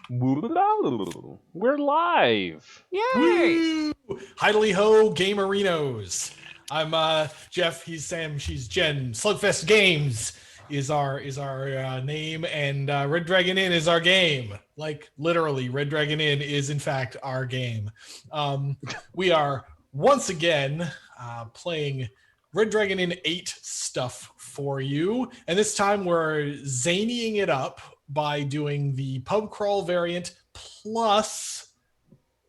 We're live. Yay! Woo! Hidely ho, Gamerinos. I'm Jeff. He's Sam. She's Jen. Slugfest Games is our name, and Red Dragon Inn is our game. Like literally, Red Dragon Inn is in fact our game. Um, we are once again playing Red Dragon Inn 8 stuff for you, and this time we're zanying it up by doing the pub crawl variant plus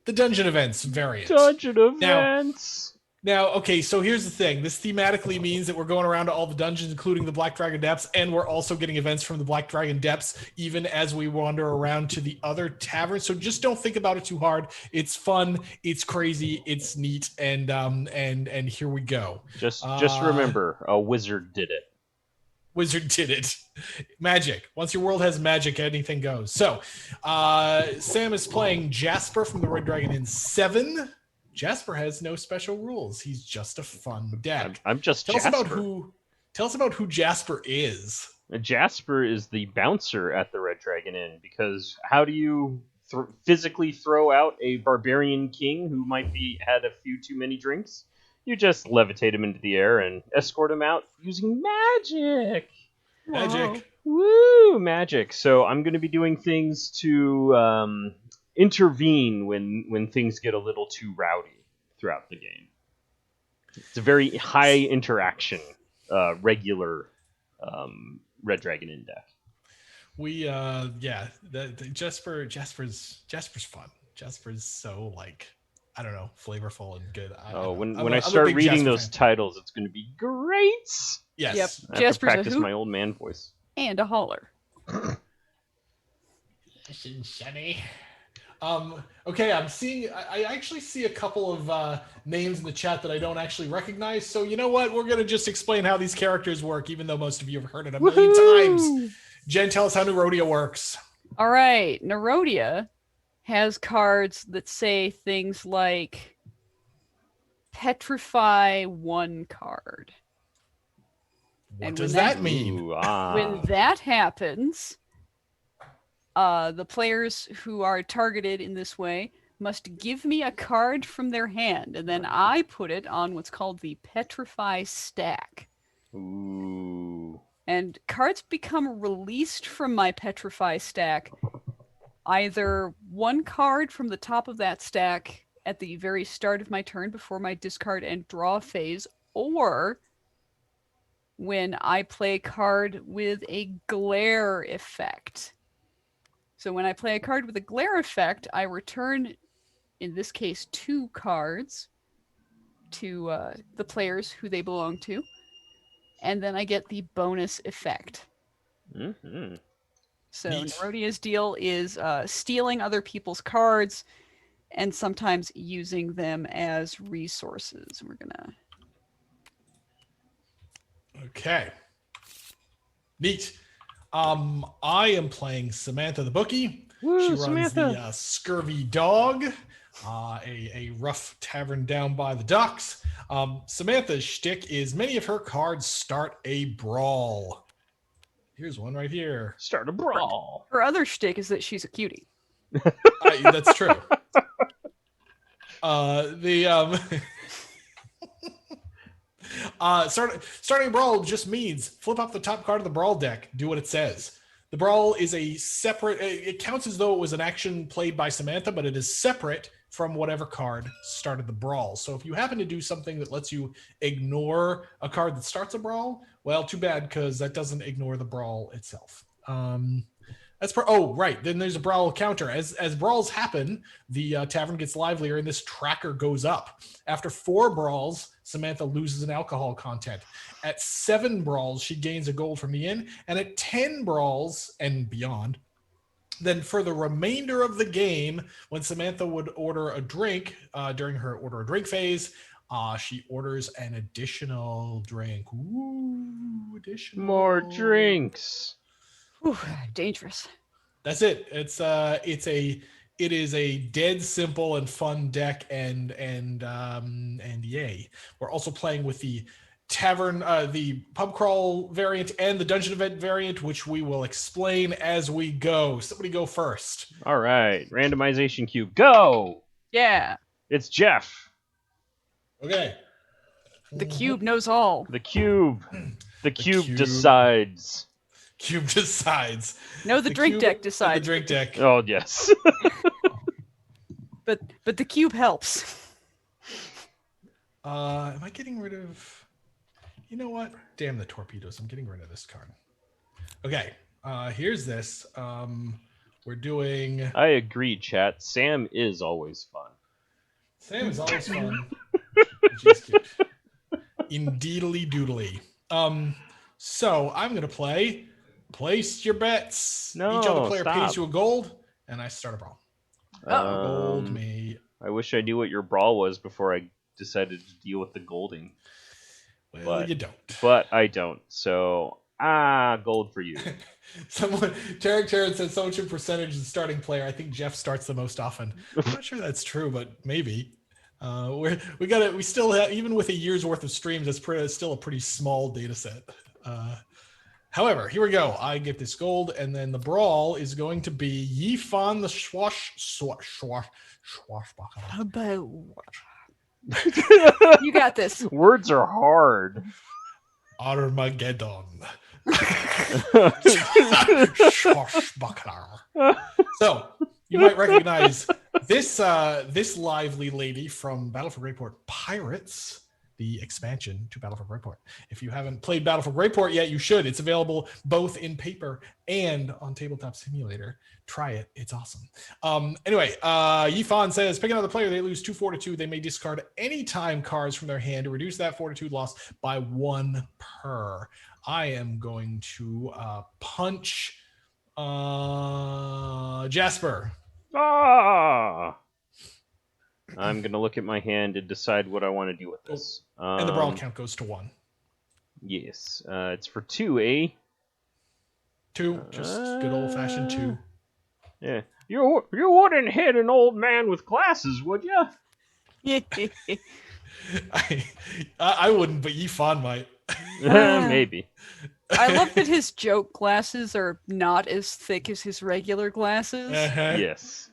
the dungeon events variant. Dungeon Now, events. okay, so here's the thing. This thematically means that we're going around to all the dungeons, including the Black Dragon Depths, and we're also getting events from the Black Dragon Depths, even as we wander around to the other taverns. So just don't think about it too hard. It's fun, it's crazy, it's neat, and here we go. Just remember, a wizard did it. Wizard did it. Magic. Once your world has magic, anything goes. So, Sam is playing Jasper from the Red Dragon Inn 7. Jasper has no special rules. He's just a fun deck. I'm just Tell Jasper. Tell us about who Jasper is. Jasper is the bouncer at the Red Dragon Inn, because how do you physically throw out a barbarian king who might be had a few too many drinks? You just levitate him into the air and escort him out using magic. Magic. Woo, magic. So I'm going to be doing things to intervene when things get a little too rowdy throughout the game. It's a very high interaction, regular Red Dragon Inn deck. Jasper's fun. Jasper's so like, I don't know, flavorful and good. When I start reading those titles, it's going to be great. Yes. Yep. I have Jasper's to practice a hoot my old man voice. and a holler. Shiny. Okay, I actually see a couple of names in the chat that I don't actually recognize. So you know what? We're going to just explain how these characters work, even though most of you have heard it a million times. Jen, tell us how Neurodia works. All right, Neurodia has cards that say things like petrify one card. What And does when that mean? Ooh, When that happens, the players who are targeted in this way must give me a card from their hand, and then I put it on what's called the petrify stack. Ooh. And cards become released from my petrify stack, either one card from the top of that stack at the very start of my turn before my discard and draw phase, or when I play a card with a glare effect. So when I play a card with a glare effect, I return, in this case, 2 cards to the players who they belong to, and then I get the bonus effect. Mm-hmm. So Neat. Nerodia's deal is stealing other people's cards and sometimes using them as resources. We're gonna... Okay. Neat. I am playing Samantha the Bookie. Woo, She runs Samantha. the Scurvy Dog, a rough tavern down by the docks. Samantha's shtick is many of her cards start a brawl. Here's one right here. Start a brawl. Her other shtick is that she's a cutie. That's true. Starting a brawl just means flip up the top card of the brawl deck, do what it says. The brawl is a separate, it counts as though it was an action played by Samantha, but it is separate from whatever card started the brawl. So if you happen to do something that lets you ignore a card that starts a brawl, well, too bad, because that doesn't ignore the brawl itself. Right. Then there's a brawl counter. As brawls happen, the tavern gets livelier and this tracker goes up. After 4 brawls, Samantha loses an alcohol content. At 7 brawls, she gains a gold from the inn. And at 10 brawls and beyond, then for the remainder of the game, when Samantha would order a drink during her order a drink phase, she orders an additional drink. Ooh, additional. More drinks. Whew, dangerous. That's it. It is a dead simple and fun deck, and yay. We're also playing with the tavern, the pub crawl variant, and the dungeon event variant, which we will explain as we go. Somebody go first. All right, randomization cube, go! Yeah. It's Jeff. Okay. The cube knows all. The cube. The cube cube. decides. Cube decides. No, the drink cube deck and decides. The drink deck. Oh, yes. But the cube helps. Am I getting rid of? You know what? Damn the torpedoes! I'm getting rid of this card. Okay. Here's this. We're doing. I agree, chat. Sam is always fun. Sam is always fun. She's cute. Indeedly doodly. So I'm gonna play. Place your bets. No, Each other player stop. pays you a gold, and I start a brawl. Gold me. I wish I knew what your brawl was before I decided to deal with the golding. Well, you don't. But I don't. So, gold for you. Someone, Tarek Tarrant said so much in percentage of the starting player. I think Jeff starts the most often. I'm not sure that's true, but maybe. We still have, even with a year's worth of streams, that's still a pretty small data set. However, here we go. I get this gold, and then the brawl is going to be Yifan the Swashbuckler. You got this. Words are hard. Armageddon. Swashbuckler. So you might recognize this lively lady from Battle for Greatport Pirates, the expansion to Battle for Greatport. If you haven't played Battle for Greatport yet, you should. It's available both in paper and on Tabletop Simulator. Try it. It's awesome. Anyway, Yifan says, pick another player. They lose 2 fortitude. They may discard anytime cards from their hand to reduce that fortitude loss by 1 per. I am going to punch Jasper. I'm going to look at my hand and decide what I want to do with this. And the brawl count goes to 1. Yes. It's for 2, eh? 2. Just good old-fashioned 2. Yeah. You wouldn't hit an old man with glasses, would you? I wouldn't, but Yifan might. Maybe. I love that his joke glasses are not as thick as his regular glasses. Yes.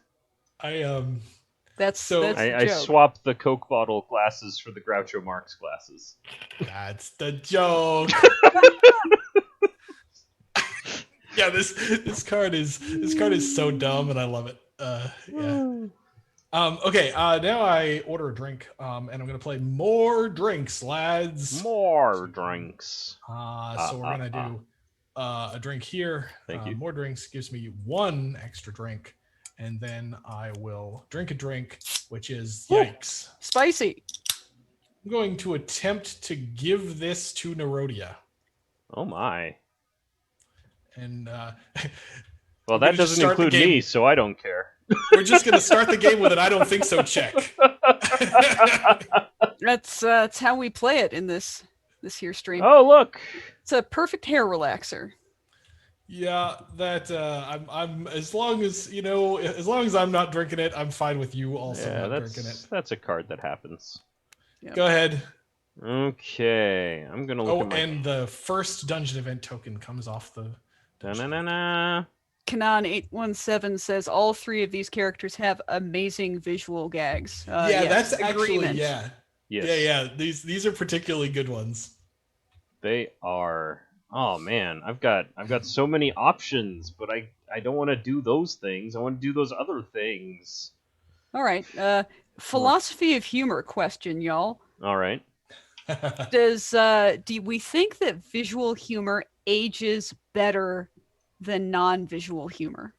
That's I swapped the Coke bottle glasses for the Groucho Marx glasses. That's the joke. Yeah, this card is so dumb, and I love it. Yeah. Okay. Now I order a drink, and I'm gonna play more drinks, lads. More drinks. So we're gonna do a drink here. Thank you. More drinks gives me 1 extra drink, and then I will drink a drink, which is yikes. Spicy. I'm going to attempt to give this to Nerodia. Oh my. And well, that doesn't include me, so I don't care. We're just going to start the game with an I don't think so check. That's how we play it in this here stream. Oh, look. It's a perfect hair relaxer. Yeah, that I'm as long as I'm not drinking it, I'm fine with you also not drinking it. That's a card that happens. Yep. Go ahead. Okay, I'm gonna look. And the first dungeon event token comes off the. Da-na-na-na. Kanan817 says all 3 of these characters have amazing visual gags. That's agreement. Yes. Yeah. These are particularly good ones. They are. Oh man, I've got so many options, but I don't want to do those things. I want to do those other things. All right. Philosophy of humor question, y'all. All right. Do we think that visual humor ages better than non-visual humor?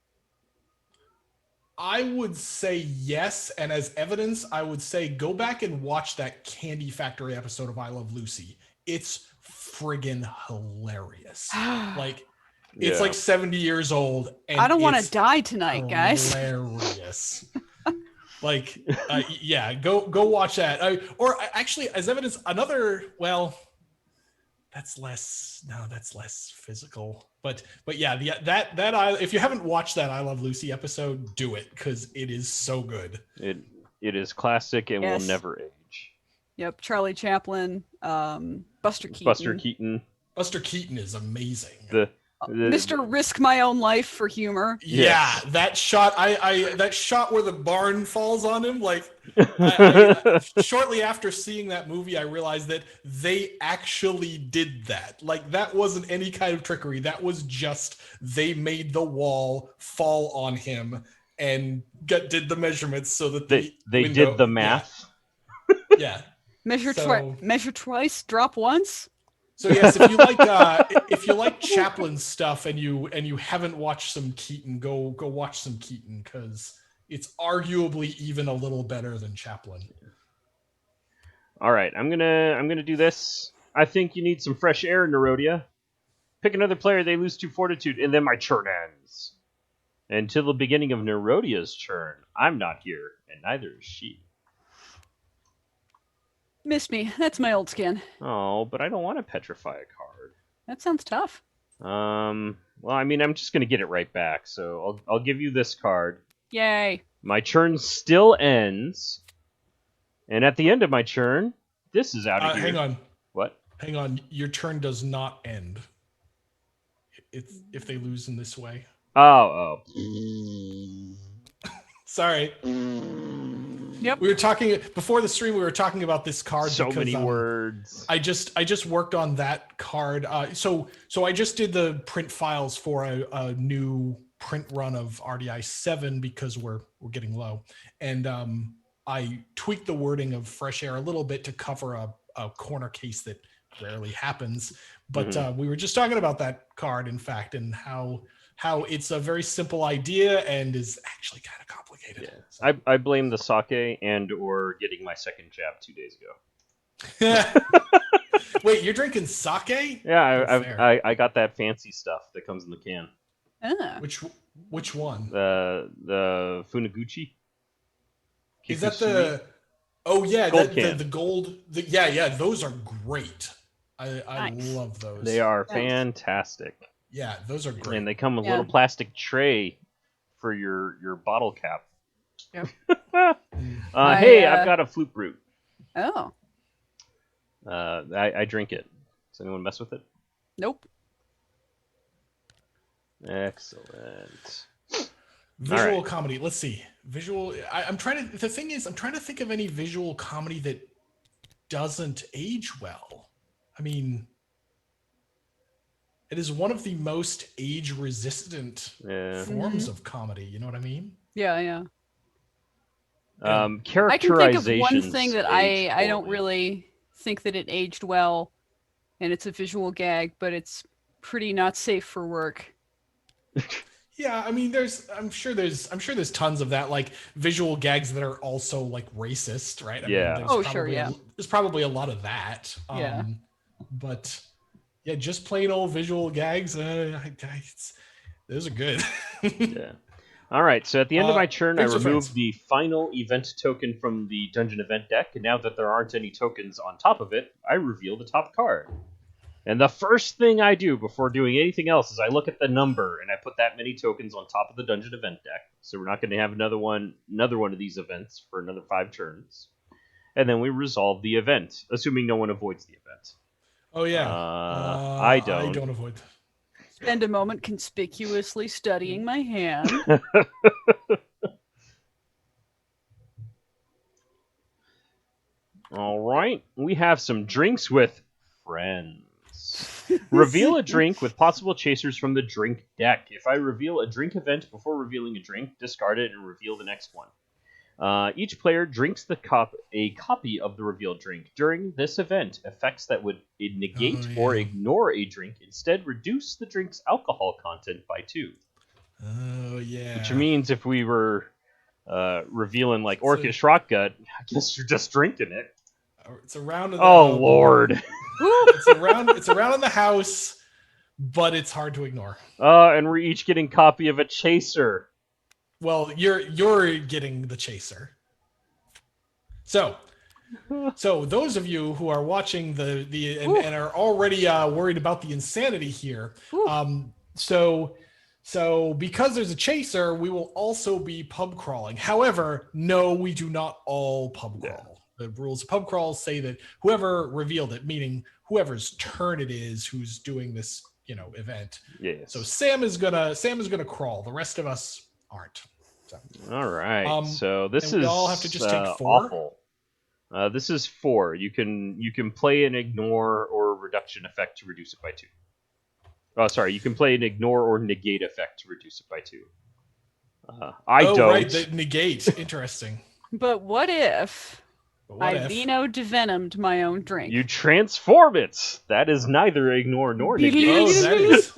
I would say yes, and as evidence, I would say go back and watch that Candy Factory episode of I Love Lucy. It's friggin' hilarious. It's like 70 years old. And I don't want to die tonight, guys. Hilarious. Go watch that. Or actually, as evidence, that's less physical. But yeah, if you haven't watched that I Love Lucy episode, do it because it is so good. It is classic and will never age. Yep, Charlie Chaplin, Buster Keaton. Buster Keaton. Buster Keaton is amazing. The Mr. Risk My Own Life for humor. Yeah, Yes. that shot. That shot where the barn falls on him. Like, shortly after seeing that movie, I realized that they actually did that. Like, that wasn't any kind of trickery. That was just they made the wall fall on him and did the measurements so that they window, did the math. Yeah. Measure twice, drop once. So yes, if you like Chaplin stuff and you haven't watched some Keaton, go watch some Keaton because it's arguably even a little better than Chaplin. All right, I'm gonna do this. I think you need some fresh air, Nerodia. Pick another player. They lose 2 fortitude, and then my turn ends. Until the beginning of Nerodia's turn, I'm not here, and neither is she. Miss me. That's my old skin. Oh, but I don't want to petrify a card. That sounds tough. Well, I mean, I'm just gonna get it right back. So I'll give you this card. Yay. My turn still ends, and at the end of my turn, this is out of here. Hang on. What? Hang on. Your turn does not end. If they lose in this way. Oh. Sorry. Yep. We were talking before the stream. We were talking about this card. So because, many words. I just worked on that card. So I just did the print files for a new print run of RDI 7 because we're getting low, and I tweaked the wording of Fresh Air a little bit to cover a corner case that rarely happens. But we were just talking about that card, in fact, and how it's a very simple idea and is actually kind of complicated. Yeah. So. I blame the sake and or getting my second jab 2 days ago. Wait, you're drinking sake? Yeah, I got that fancy stuff that comes in the can. Which one? The Funaguchi. Is that the? Oh yeah, gold the gold. Yeah, those are great. I Nice. love those. They are fantastic. Yeah, those are great. And they come with a little plastic tray for your bottle cap. Yep. Hey, I've got a flute brute. Oh. I drink it. Does anyone mess with it? Nope. Excellent. Visual comedy. Let's see. Visual. I'm trying to. The thing is, I'm trying to think of any visual comedy that doesn't age well. I mean, it is one of the most age-resistant forms of comedy. You know what I mean? Yeah. Characterization. I can think of one thing that I don't really think that it aged well, and it's a visual gag, but it's pretty not safe for work. Yeah, I mean, I'm sure there's tons of that, like visual gags that are also like racist, right? I mean, there's probably a lot of that. Yeah. But yeah, just plain old visual gags. Those are good. Yeah. All right. So at the end of my turn, I remove remove the final event token from the dungeon event deck, and now that there aren't any tokens on top of it, I reveal the top card. And the first thing I do before doing anything else is I look at the number and I put that many tokens on top of the dungeon event deck. So we're not going to have another one of these events for another 5 turns. And then we resolve the event, assuming no one avoids the event. Oh yeah. I don't. I don't avoid. Spend a moment conspicuously studying my hand. All right. We have some drinks with friends. Reveal a drink with possible chasers from the drink deck. If I reveal a drink event before revealing a drink, discard it and reveal the next one. Each player drinks a copy of the revealed drink. During this event, effects that would negate or ignore a drink instead reduce the drink's alcohol content by 2. Oh yeah. Which means if we were revealing like Orcish Rockgut, I guess you're just drinking it. It's around. Oh Lord. It's around in the house, but it's hard to ignore. And we're each getting a copy of a chaser. Well, you're getting the chaser. So those of you who are watching and are already worried about the insanity here, so because there's a chaser, we will also be pub crawling. However, no, we do not all pub crawl. The rules of pub crawls say that whoever revealed it, meaning whoever's turn it is who's doing this, event. Yes. So Sam is gonna crawl. The rest of us aren't. So, All right. So this and we is all have to just take 4? awful. This is 4. You can play an ignore or reduction effect to reduce it by 2. Oh, sorry. You can play an ignore or negate effect to reduce it by 2. I don't. Right, the negate. Interesting. But what if But what I if? vino devenomed my own drink? You transform it. That is neither ignore nor negate. Oh, that is.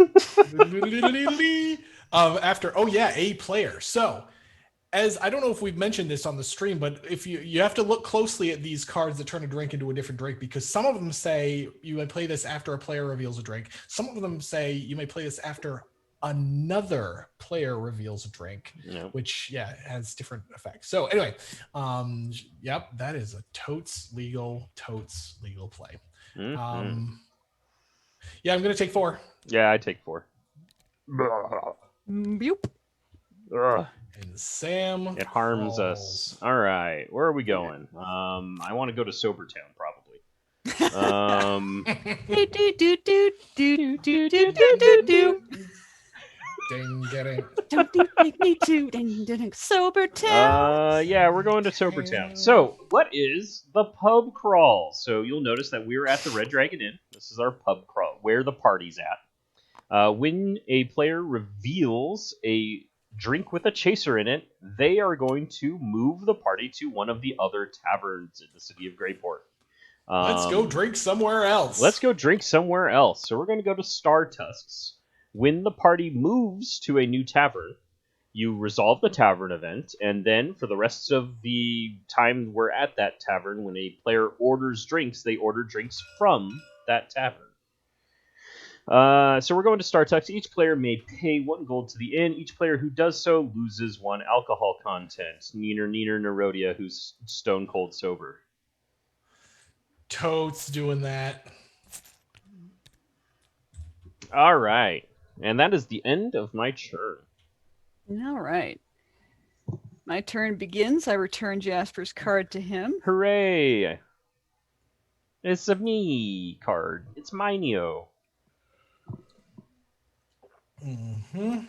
After a player. So, as I don't know if we've mentioned this on the stream, but if you have to look closely at these cards that turn a drink into a different drink, because some of them say you may play this after a player reveals a drink. Some of them say you may play this after another player reveals a drink, which has different effects. So anyway, that is a totes legal play. Mm-hmm. I'm gonna take 4. Yeah, I take 4. Boop. And Sam, it harms us. All right, where are we going? I want to go to Sobertown, probably. Ding, getting. Don't you make me too sober town. We're going to Sobertown. So, what is the pub crawl? So you'll notice that we're at the Red Dragon Inn. This is our pub crawl, where the party's at. When a player reveals a drink with a chaser in it, they are going to move the party to one of the other taverns in the city of Greyport. Let's go drink somewhere else. So we're going to go to Star Tusks. When the party moves to a new tavern, you resolve the tavern event, and then for the rest of the time we're at that tavern, when a player orders drinks, they order drinks from that tavern. So we're going to Star Tusks. Each player may pay 1 gold to the inn. Each player who does so loses 1 alcohol content. Neener, Nerodia, who's stone cold sober. Totes doing that. All right. And that is the end of my turn. All right. My turn begins. I return Jasper's card to him. Hooray! It's a me card. It's Mineo. Mm-hmm.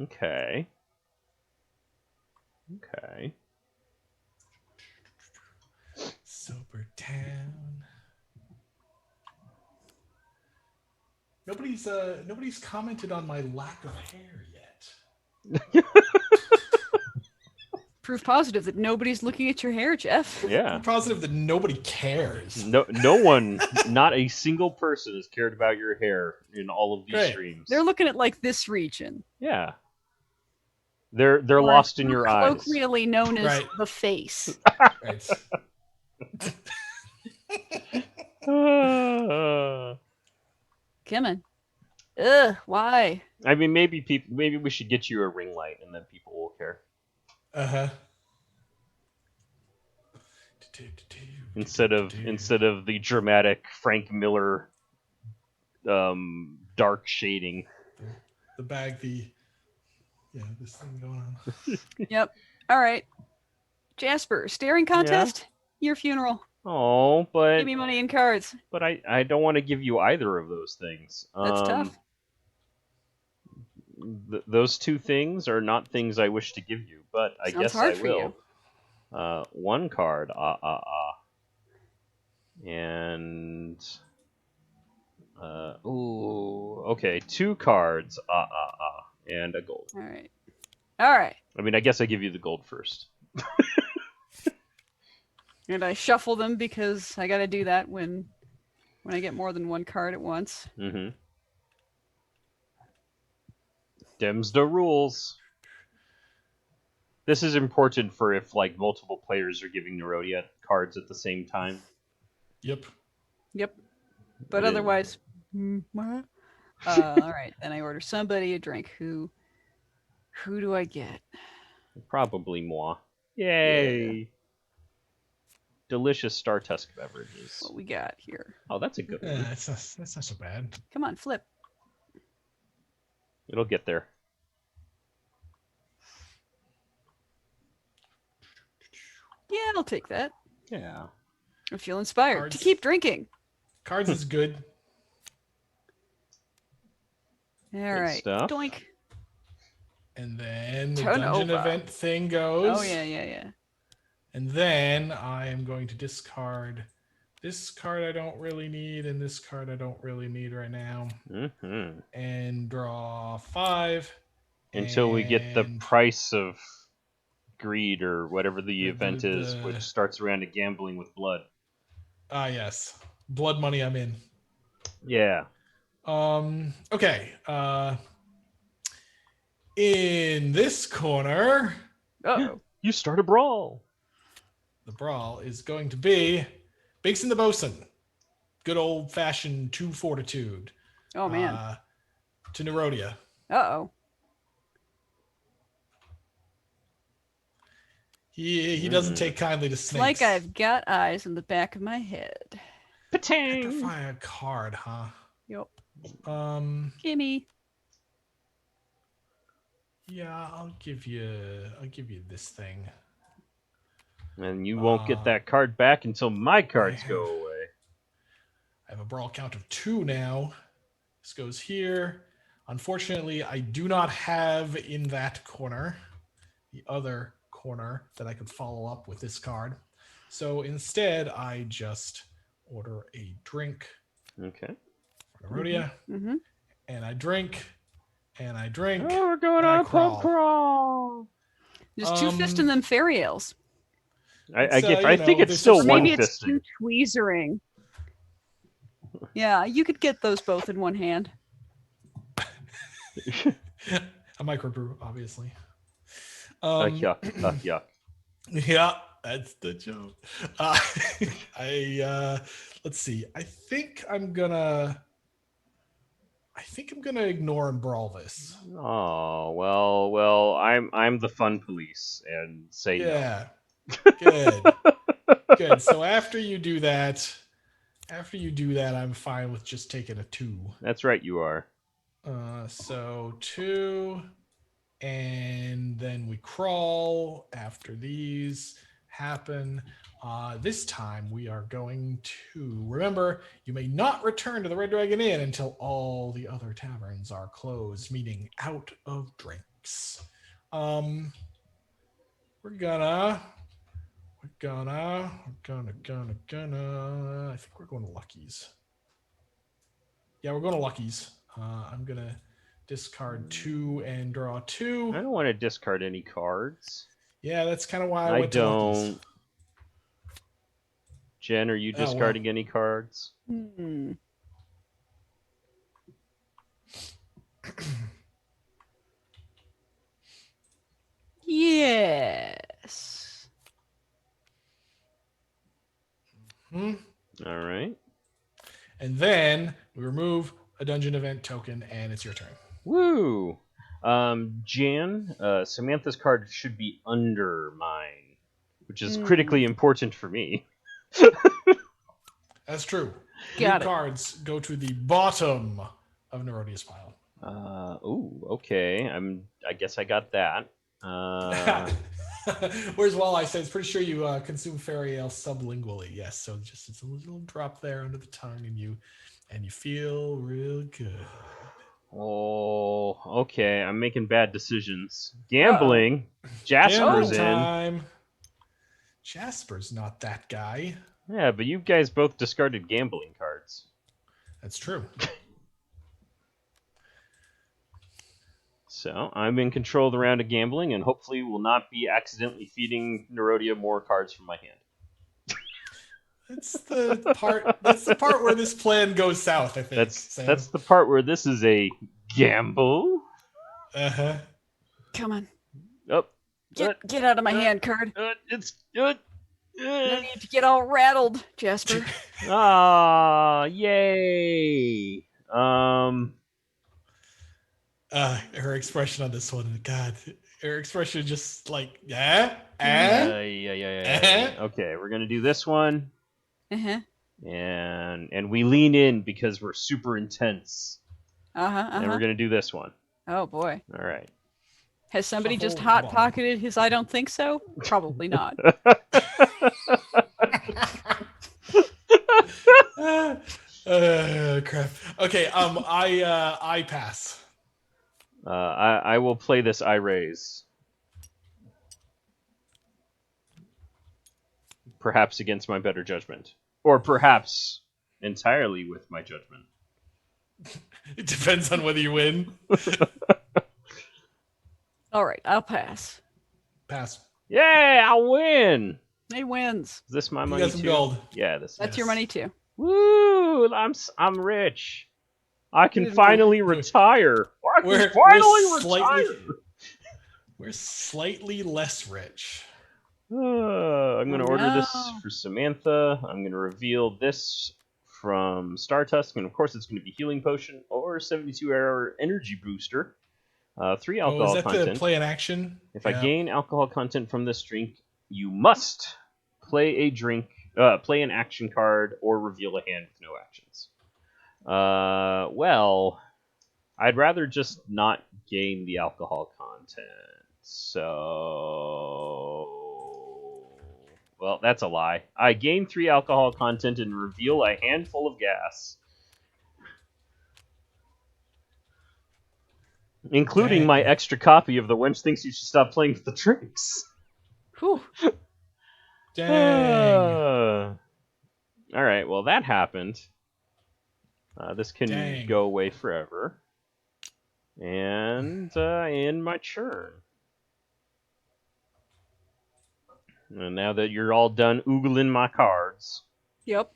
Okay. Sober town. Nobody's commented on my lack of hair yet. Proof positive that nobody's looking at your hair, Jeff. Yeah. Proof positive that nobody cares. No one, not a single person has cared about your hair in all of these streams. They're looking at like this region. Yeah. They're lost in your eyes. Colloquially known as the face. Right. Come on. Ugh, why? I mean, maybe we should get you a ring light, and then people will care. Instead of the dramatic Frank Miller, dark shading. The bag, this thing going on. Yep. All right. Jasper, staring contest. Your funeral. Oh, but give me money and cards. But I don't want to give you either of those things. That's tough. Those 2 things are not things I wish to give you, but I guess I will. 1 card, and okay, 2 cards, and a gold. All right. I mean, I guess I give you the gold first. And I shuffle them because I got to do that when I get more than 1 card at once. Mm-hmm. Dems the rules. This is important for if multiple players are giving Nerodia cards at the same time. Yep. But otherwise, all right. Then I order somebody a drink. Who do I get? Probably moi. Yay! Yeah. Delicious Star Tusk beverages. What we got here? Oh, that's a good one. That's not so bad. Come on, flip. It'll get there. Yeah, I'll take that. Yeah. I feel inspired to Cards. keep drinking. Cards is good. All Good right. stuff. Doink. And then the Turn dungeon over. event thing goes. Oh, yeah. And then I am going to discard this card I don't really need, and this card I don't really need right now. Mm-hmm. And draw 5. Until we get the and price of greed or whatever the event is, the- which starts around a gambling with blood. yes. Blood money I'm in. Yeah. Okay. In this corner, Uh-oh. You start a brawl. the brawl is going to be Binks and the Bosun. Good old fashioned 2 fortitude. Oh, man. To Nerodia. Uh-oh. He doesn't take kindly to It's snakes. like I've got eyes in the back of my head. Patang! Petrify a card, huh? Yup. Yeah, Gimme. I'll give you this thing. And you won't get that card back until my cards go away. I have a brawl count of 2 now. This goes here. Unfortunately, I do not have in that corner the other corner that I could follow up with this card. So instead, I just order a drink Okay. for Nerodia, Mm-hmm. and I drink, and I drink. Oh, we're going and I on a pub crawl. crawl. Just two-fisting them fairy ales. I think it's there's still just- one Maybe it's fisting. two tweezering. Yeah, you could get those both in one hand. A microbrew, obviously. Yuck. Yuck. Yeah, that's the joke. Let's see. I think I'm gonna ignore and brawl this. Oh well. I'm the fun police and say Yeah. Good. Good. So after you do that, I'm fine with just taking a 2. no. That's right, you are. So 2, and then we crawl after these happen. This time we are going to remember you may not return to the Red Dragon Inn until all the other taverns are closed, meaning out of drinks. We're gonna. I think we're going to Lucky's. Yeah, we're going to Lucky's. I'm gonna discard 2 and draw 2. I don't want to discard any cards. Yeah, that's kind of why I I went to Lucky's. don't. Jen, are you Oh, well. discarding any cards? Hmm. Yes. Hmm? All right. And then we remove a dungeon event token, and it's your turn. Woo! Jan, Samantha's card should be under mine, which is critically important for me. That's true. Got New it. cards go to the bottom of Nerodia's pile. Okay. I guess I got that. Whereas Walleye says, pretty sure you consume fairy ale sublingually. Yes, so just it's a little drop there under the tongue, and you feel real good. Oh, okay. I'm making bad decisions. Gambling. Jasper's Gambling in. time. Jasper's not that guy. Yeah, but you guys both discarded gambling cards. That's true. So I'm in control of the round of gambling, and hopefully will not be accidentally feeding Nerodia more cards from my hand. That's the part. That's the part where this plan goes south. I think. That's the part where this is a gamble. Uh-huh. Come on. Oh, Get out of my hand, card. it's good. No need to get all rattled, Jasper. Ah, yay. Her expression on this one, God, her expression just like, yeah. Okay, we're gonna do this one, Uh-huh. and we lean in because we're super intense, Uh-huh. and we're gonna do this one. Oh boy. All right. Has somebody just Shuffle hot ball. pocketed his I don't think so? Probably not. Crap. Okay, I pass. I will play this I raise. Perhaps against my better judgment. Or perhaps entirely with my judgment. It depends on whether you win. All right, I'll pass. Pass. Yay, I win! He wins. Is this my You money got some too? gold. Yeah, this That's is. your Yes. money too. Woo! I'm rich. I can Good finally retire. I can We're finally slightly retire. we're slightly less rich. I'm going to Oh, order this no. for Samantha. I'm going to reveal this from Startusk, and of course it's going to be healing potion or 72-hour energy booster. 3 Oh, is alcohol that the content. play in action? If I gain alcohol content from this drink, you must play an action card, or reveal a hand with no actions. Well, I'd rather just not gain the alcohol content. So, well, that's a lie. I gain 3 alcohol content and reveal a handful of gas, including Dang. my extra copy of The Wench Thinks You Should Stop Playing with the Drinks. Whew. Dang. All right, well, that happened. This can Dang. go away forever. And end my churn. And now that you're all done oogling my cards, Yep.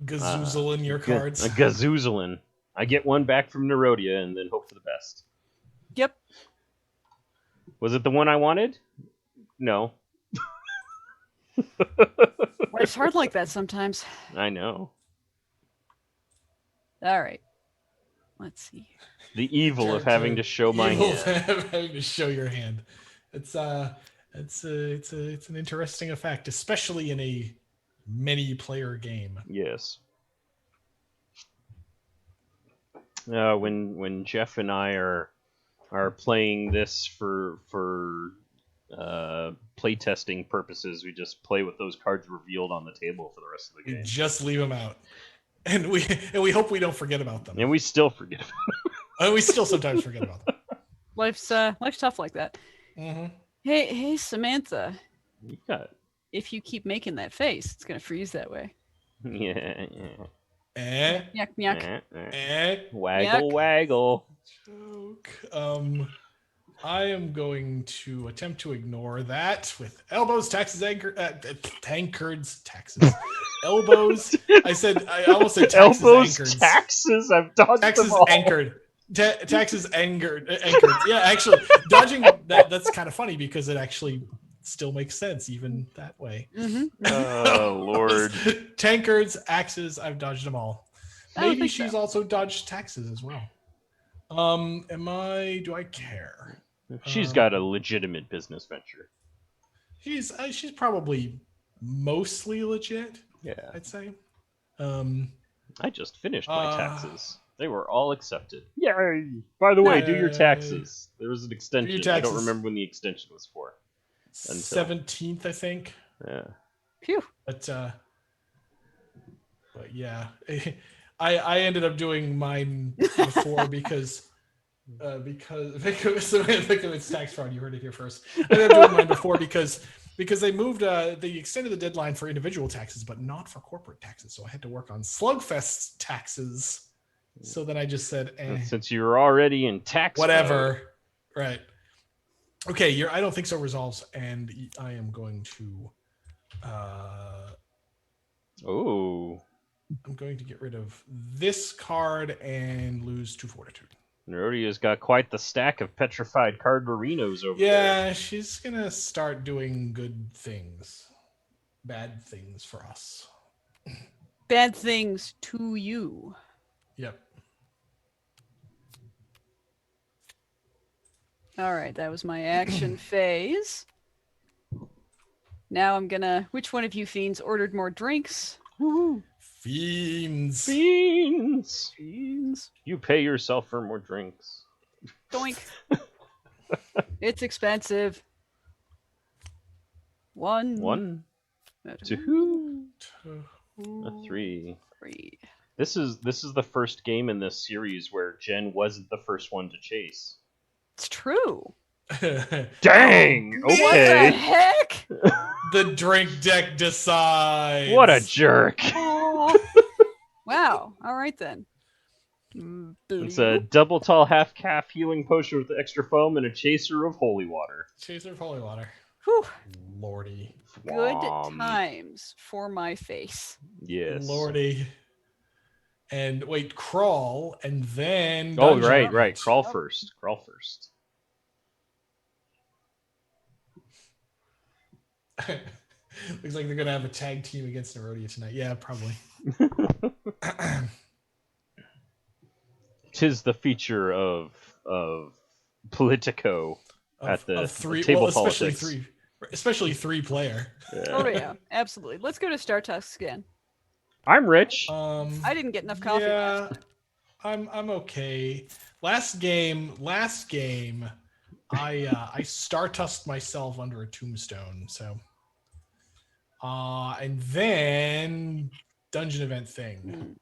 Gazoozle in your cards. a gazoozling. I get one back from Nerodia and then hope for the best. Yep. Was it the one I wanted? No. Life's hard like that sometimes. I know. All right. Let's see. The evil of having to show my Evil hand. of having to show your hand. It's an interesting effect, especially in a many player game. Yes. When Jeff and I are playing this for playtesting purposes, we just play with those cards revealed on the table for the rest of the You game. just leave them out, and we hope we don't forget about them. And we still forget about And we still sometimes forget about them. Life's tough like that. Mm-hmm. Hey, Samantha. You got If you keep making that face, it's gonna freeze that way. yeah. Yuck, yuck. Waggle, waggle. Joke. I am going to attempt to ignore that with elbows, tankards, taxes. Elbows. I almost said taxes, Elbows, ankards. taxes. I've dodged Taxes them all. anchored. Taxes anchored. Yeah, actually, dodging that's kind of funny because it actually still makes sense even that way. Mm-hmm. Oh Lord. Tankards, axes. I've dodged them all. I don't Maybe think she's so. also dodged taxes as well. Do I care? She's got a legitimate business venture. She's probably mostly legit, Yeah. I'd say. I just finished my taxes. They were all accepted. Yay! By the way, do your Yay. taxes. There was an extension. I don't taxes. remember when the extension was for. 17th, I think. Yeah. Phew. But yeah, I ended up doing mine before because it's tax fraud. You heard it here first. I ended up doing mine before because they moved they extended the deadline for individual taxes, but not for corporate taxes. So I had to work on Slugfest taxes. So then I just said, Since you were already in tax whatever. Right. Okay, I don't think so resolves, and I am going to I'm going to get rid of this card and lose 2 fortitude. Nerodia's got quite the stack of petrified card marinos over there. Yeah, she's gonna start doing good things. Bad things for us. Bad things to you. Yep. All right, that was my action phase. Now I'm gonna. Which one of you fiends ordered more drinks? Woo-hoo. Fiends. Fiends! Fiends. You pay yourself for more drinks. Doink. It's expensive. One, two, a three. Three. This is the first game in this series where Jen wasn't the first one to chase. It's true. Dang! Oh, man! What the Okay. heck? The drink deck decides. What a jerk! Aw. Wow. All right then. It's a double tall half calf healing potion with extra foam and a chaser of holy water. Chaser of holy water. Whew. Lordy. Good Whom. times for my face. Yes. Lordy. And wait, crawl, and then. Oh, dungeon right, hunt. right. Crawl Yep. first. Crawl first. Looks like they're gonna have a tag team against Nerodia tonight. Yeah, probably. Tis the feature of Politico at the three, table well, especially politics. especially 3-player. Oh yeah, absolutely. Let's go to Star Tusk again. I'm rich. I didn't get enough coffee. Yeah, last I'm okay. Last game, I star-tusked myself under a tombstone. So, and then dungeon event thing, Mm.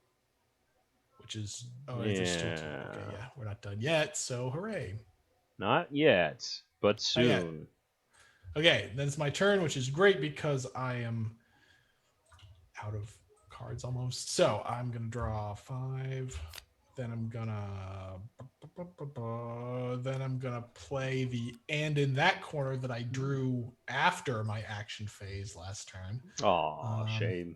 which is there's still two. Yeah. Okay, yeah, we're not done yet. So hooray! Not yet, but Not yet. soon. Okay, then it's my turn, which is great because I am out of cards almost. So I'm gonna draw 5. Then I'm gonna play the and in that corner that I drew after my action phase last turn. Aw, shame.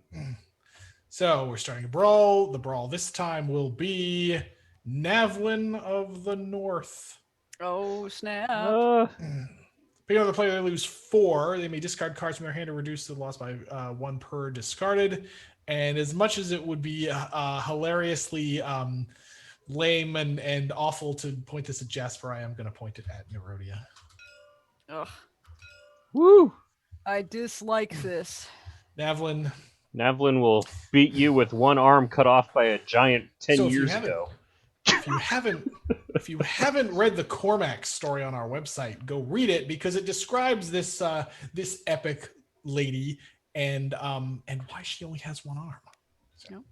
So we're starting a brawl. The brawl this time will be Navlin of the North. Oh snap! Beginning of the player, they lose 4. They may discard cards from their hand or reduce the loss by 1 per discarded. And as much as it would be hilariously lame and awful to point this at Jasper, I am going to point it at Nerodia. Ugh, Woo! I dislike this. Navlin. Navlin will beat you with one arm cut off by a giant 10 So if you years haven't- ago. If you haven't read the Cormac story on our website, go read it because it describes this this epic lady and why she only has one arm. So.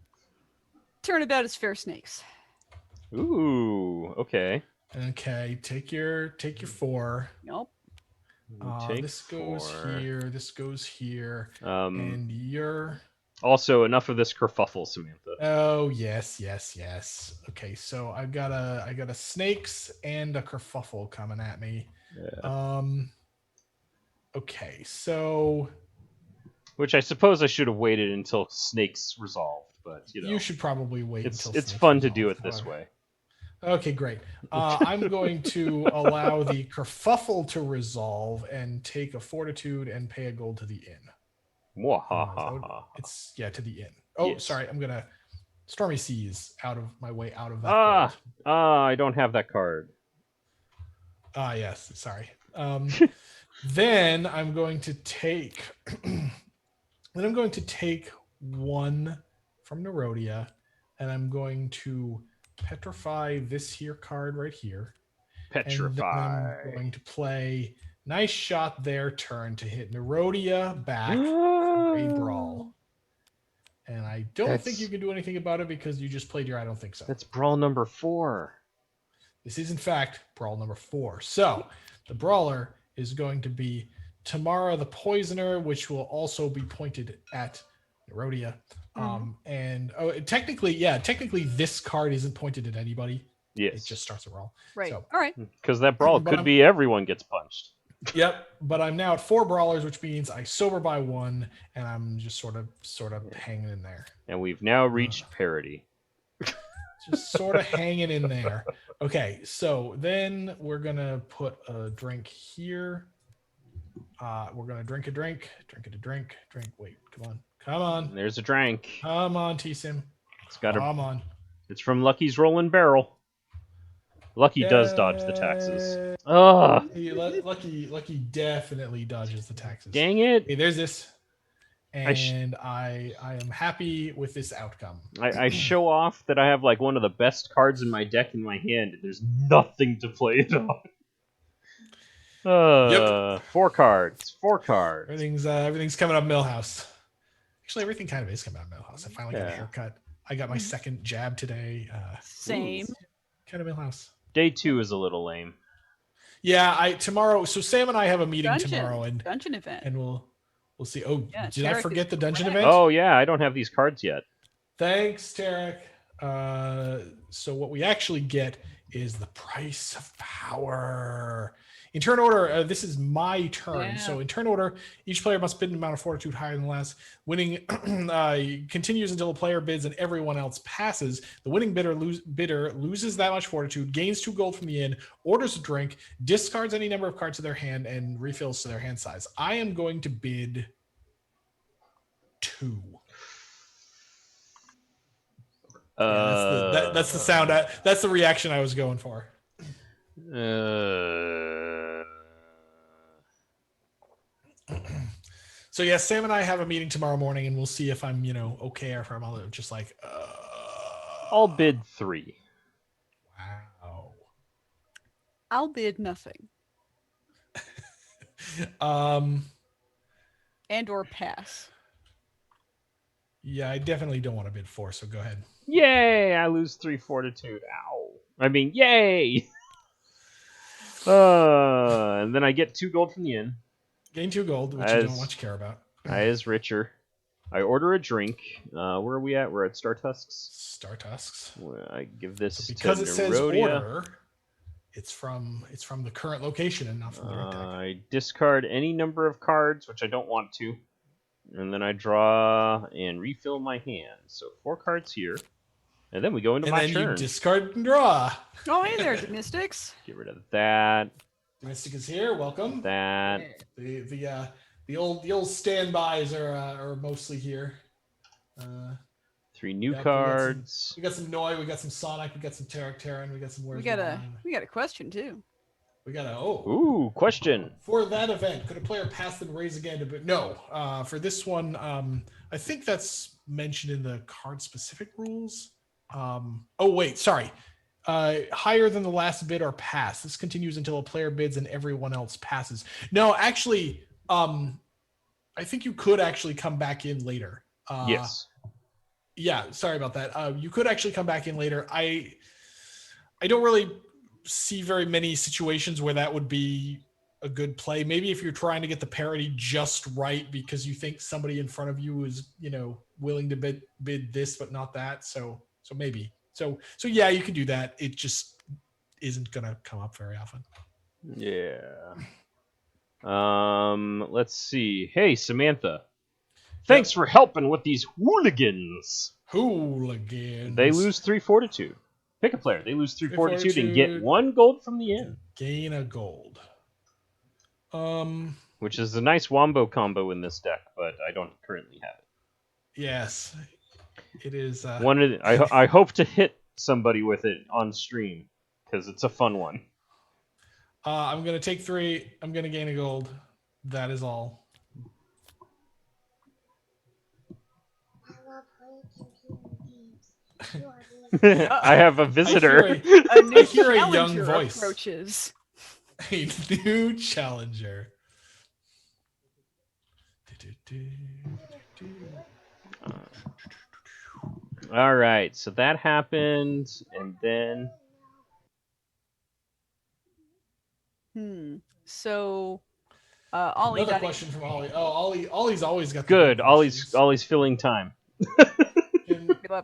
Turnabout is fair snakes. Ooh, okay. Okay, take your 4. Nope. Take This goes 4. here. This goes here. Um, And you're. Also, enough of this kerfuffle, Samantha. Oh yes. Okay, so I got a snakes and a kerfuffle coming at me. Yeah. Okay, so Which I suppose I should have waited until snakes resolved, but you know, you should probably wait it's until snakes fun to resolve, do it this however. way. Okay, great. I'm going to allow the kerfuffle to resolve and take a fortitude and pay a gold to the inn. Mwahaha. It's to the inn. Oh, Yes. sorry. I'm gonna Stormy Seas out of my way out of that. Gold. I don't have that card. Yes. Sorry. Then I'm going to take. Then I'm going to take 1 from Nerodia, and I'm going to petrify this here card right here. And then Petrify. I'm going to play nice shot their turn to hit Nerodia back for a brawl. And I don't think you can do anything about it because you just played your I don't think so. That's brawl number 4. This is in fact brawl number 4. So the brawler is going to be Tamara the Poisoner, which will also be pointed at Nerodia. And technically this card isn't pointed at anybody. Yes. It just starts a brawl. Right. So- All right. Because that brawl But could I'm- be everyone gets punched. Yep, but I'm now at 4 brawlers, which means I sober by 1, and I'm just sort of hanging in there. And we've now reached parity. Just sort of hanging in there. Okay, so then we're gonna put a drink here. We're gonna drink. Wait, come on, And there's a drink. T-Sim. It's got Come on. It's from Lucky's Rolling Barrel. Lucky does dodge the taxes. Ugh. Hey, Lucky definitely dodges the taxes. Dang it. Okay, there's this. And I am happy with this outcome. I show off that I have like one of the best cards in my deck in my hand, and there's nothing to play it on. Yep. 4 cards. 4 cards. Everything's coming up Millhouse. Actually, everything kind of is coming up Millhouse. I finally got a Yeah. haircut. I got my second jab today. Same. Kind of Millhouse. Day 2 is a little lame. Yeah, tomorrow. So Sam and I have a meeting Dungeon. tomorrow, Dungeon event. and we'll see. Oh, Yeah, did I Tarek forget is the dungeon correct. event? Oh yeah, I don't have these cards yet. Thanks, Tarek. So what we actually get is the price of power. In turn order, this is my turn. Yeah. So in turn order, each player must bid an amount of fortitude higher than the last. Winning continues until a player bids and everyone else passes. The winning bidder loses that much fortitude, gains 2 gold from the inn, orders a drink, discards any number of cards to their hand, and refills to their hand size. I am going to bid 2. Yeah, that's the sound. That's the reaction I was going for. So yeah, Sam and I have a meeting tomorrow morning, and we'll see if I'm okay or if I'm all just like. I'll bid 3. Wow. I'll bid nothing. And or pass. Yeah, I definitely don't want to bid 4. So go ahead. Yay! I lose 3 fortitude. Ow! I mean, yay! And then I get 2 gold from the inn. Gain 2 gold, which you don't much care about. I is richer. I order a drink. Where are we at? We're at Star Tusks. Star Tusks. I give this so because to it says Nerodia. order, it's from the current location and not from the red deck. I discard any number of cards, which I don't want to, and then I draw and refill my hand. So 4 cards here, and then we go into my turn. And then you discard and draw. Oh, hey there, Mystics. Get rid of that. Mystic is here. Welcome. That. The old standbys are mostly here. 3 new cards. We got some Noi, we got some Sonic, we got some Tarek Terran, we got some We got a question too. We got a Ooh, question. For that event, could a player pass and raise again? No. For this one, I think that's mentioned in the card specific rules. Sorry. Higher than the last bid or pass. This continues until a player bids and everyone else passes. No, actually, I think you could actually come back in later. Yes. Yeah, sorry about that. You could actually come back in later. I don't really see very many situations where that would be a good play. Maybe if you're trying to get the parity just right because you think somebody in front of you is, willing to bid this but not that. So maybe. So yeah, you can do that. It just isn't gonna come up very often. Yeah. Let's see. Hey, Samantha. Thanks for helping with these hooligans. Hooligans. They lose 3 fortitude. Pick a player. They lose 3 fortitude and get 1 gold from the inn. Gain a gold. Which is a nice wombo combo in this deck, but I don't currently have it. Yes. It is. I hope to hit somebody with it on stream, because it's a fun one. I'm going to take 3. I'm going to gain a gold. That is all. I have a visitor. I hear a young voice. Approaches. A new challenger. All right, so that happened, and then. So, Ollie. Another question from Ollie. Oh, Ollie's always got. Good. Ollie's filling time.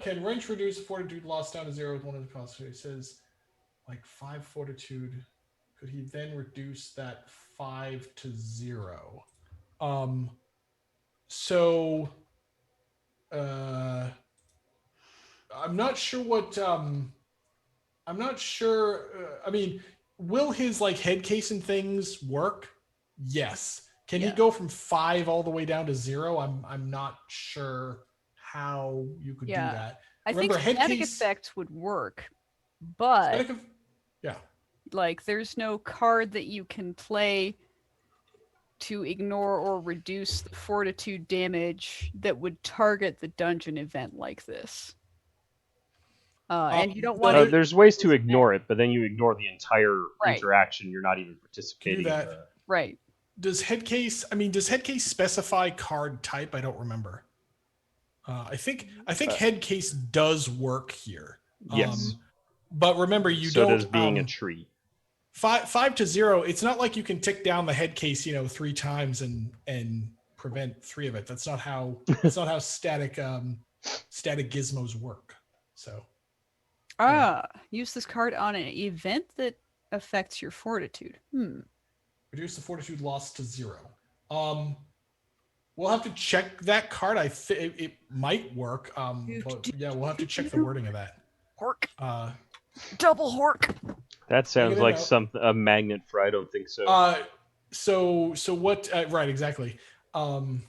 Can wrench reduce fortitude lost down to 0 with one of the costs? So he says, like 5 fortitude. Could he then reduce that 5 to 0? So, I'm not sure what. I'm not sure. I mean, will his head case and things work? Yes. Can he go from 5 all the way down to 0? I'm not sure how you could do that. I think static effects would work, but there's no card that you can play to ignore or reduce the fortitude damage that would target the dungeon event like this. And you don't want to. There's ways to ignore it, but then you ignore the entire interaction. You're not even participating. Do that. Right. Does Headcase specify card type? I don't remember. I think Headcase does work here. Yes. But remember, you So don't. does being a tree. 5 to 0. It's not like you can tick down the Headcase, 3 times and prevent 3 of it. That's not how static gizmos work. So. Use this card on an event that affects your fortitude. Reduce the fortitude loss to 0. We'll have to check that card. It might work. But yeah, we'll have to check the wording of that. Hork. Double hork. That sounds like a magnet for I don't think so. So what? Right, exactly. Where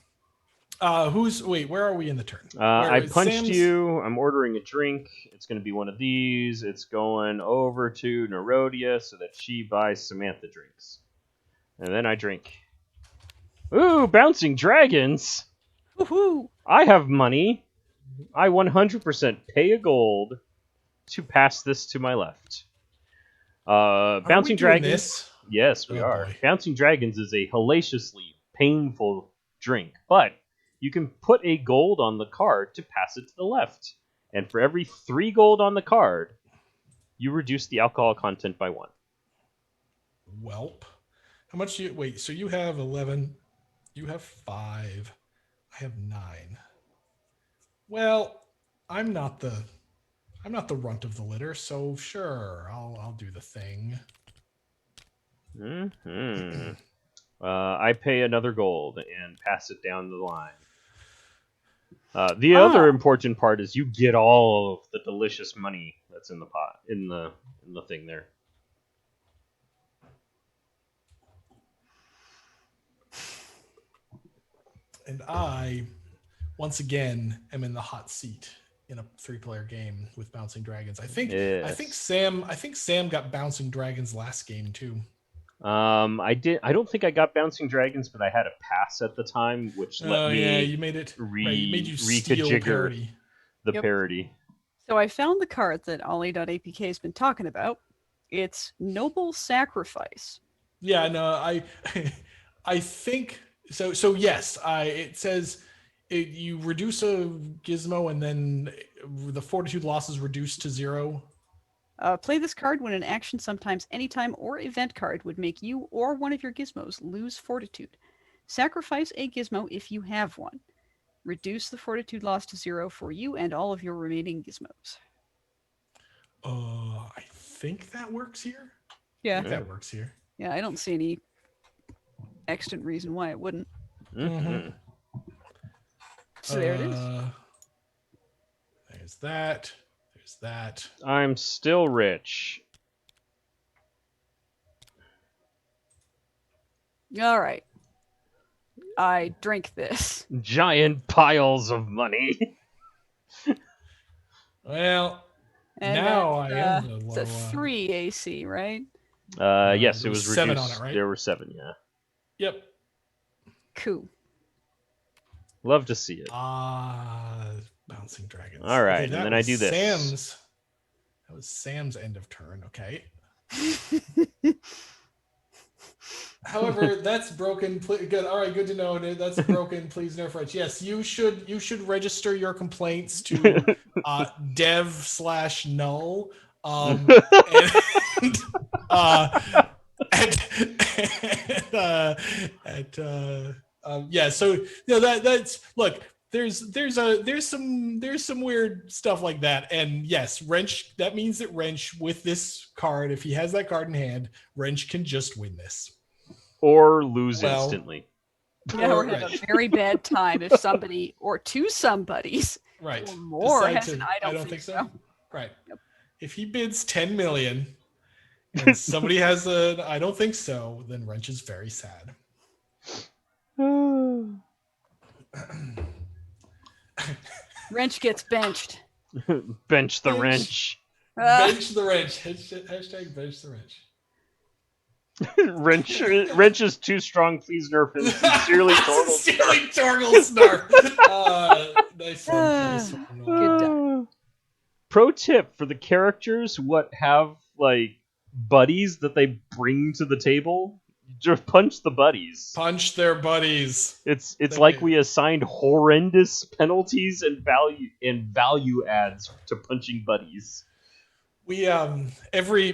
are we in the turn? I punched you. I'm ordering a drink. It's going to be one of these. It's going over to Nerodia so that she buys Samantha drinks. And then I drink. Ooh, bouncing dragons! Woohoo! I have money. I 100% pay a gold to pass this to my left. Bouncing dragons. Yes, we are. Boy. Bouncing dragons is a hellaciously painful drink, but you can put a gold on the card to pass it to the left. And for every 3 gold on the card, you reduce the alcohol content by 1. Welp. How much do you wait? So you have 11. You have 5. I have 9. Well, I'm not the runt of the litter, so sure, I'll do the thing. I pay another gold and pass it down the line. The other important part is you get all of the delicious money that's in the pot, in the thing there. And I, once again, am in the hot seat in a 3-player game with Bouncing Dragons. I think Sam got Bouncing Dragons last game too. I don't think I got Bouncing Dragons, but I had a pass at the time, which let me. You made it. You made you steal parody. The parody. So I found the card that Ollie.apk has been talking about. It's Noble Sacrifice. Yeah, no, I think so. So yes, it says you reduce a gizmo and then the fortitude loss is reduced to 0. Play this card when an action, sometimes, anytime, or event card would make you or one of your gizmos lose fortitude. Sacrifice a gizmo if you have one. Reduce the fortitude loss to 0 for you and all of your remaining gizmos. I think that works here. Yeah. That works here. Yeah, I don't see any extant reason why it wouldn't. Mm-hmm. So there it is. There's that. There's that. I'm still rich. All right. I drink this. Giant piles of money. Well, And now I am the it's low. a 3 AC, right? Yes, it was reduced. 7 on it, right? There were 7, yeah. Yep. Cool. Love to see it. Bouncing Dragons. All right, and then I do this. That was Sam's end of turn. Okay. However, that's broken. Good. All right. Good to know. That's broken. Please nerf right. Yes, you should register your complaints to dev/null. Yeah. So that's look. There's some weird stuff like that, and yes, Wrench. That means that Wrench with this card, if he has that card in hand, Wrench can just win this. Or lose instantly. Yeah, or have a very bad time if somebody or two somebodies right or more decide has to, an I don't think so. Right. Yep. If he bids 10 million and somebody has an I don't think so, then Wrench is very sad. Wrench gets benched. Bench the wrench. Bench the wrench. Hashtag bench the wrench. Wrench is too strong. Please nerf him. Sincerely, Torgal Snarf. Nice one. Good. Pro tip for the characters: what have like buddies that they bring to the table? Just punch the buddies. Punch their buddies. It's That like is- we assigned horrendous penalties and value adds to punching buddies. We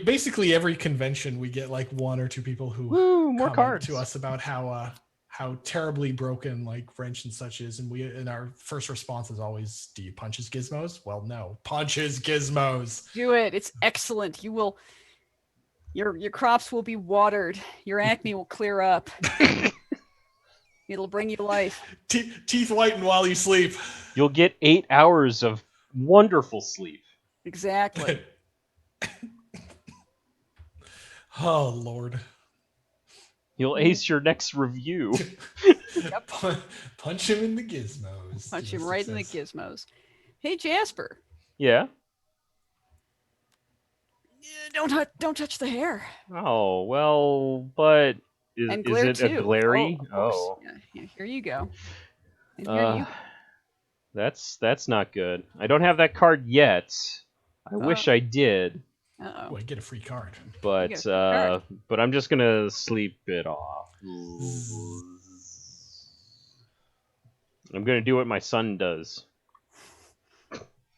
basically every convention we get like one or two people who Woo, more comment cards. to us about how terribly broken like wrench and such is, and our first response is always, "Do you punch his gizmos?" Well, no, punch his gizmos. Do it. It's excellent. You will. Your crops will be watered. Your acne will clear up. It'll bring you life. Teeth whiten while you sleep. You'll get 8 hours of wonderful sleep. Exactly. Oh Lord. You'll ace your next review. Punch him in the gizmos. Punch to him a right in the success. gizmos. Hey Jasper. Yeah? Yeah, don't touch the hair. Oh, well, but And is glare it too. a glary? Oh, of course. Yeah, here you go. And here you. That's not good. I don't have that card yet. I wish I did, Uh-oh. Oh, I get a free card. but get a card. but I'm just gonna sleep it off. I'm gonna do what my son does.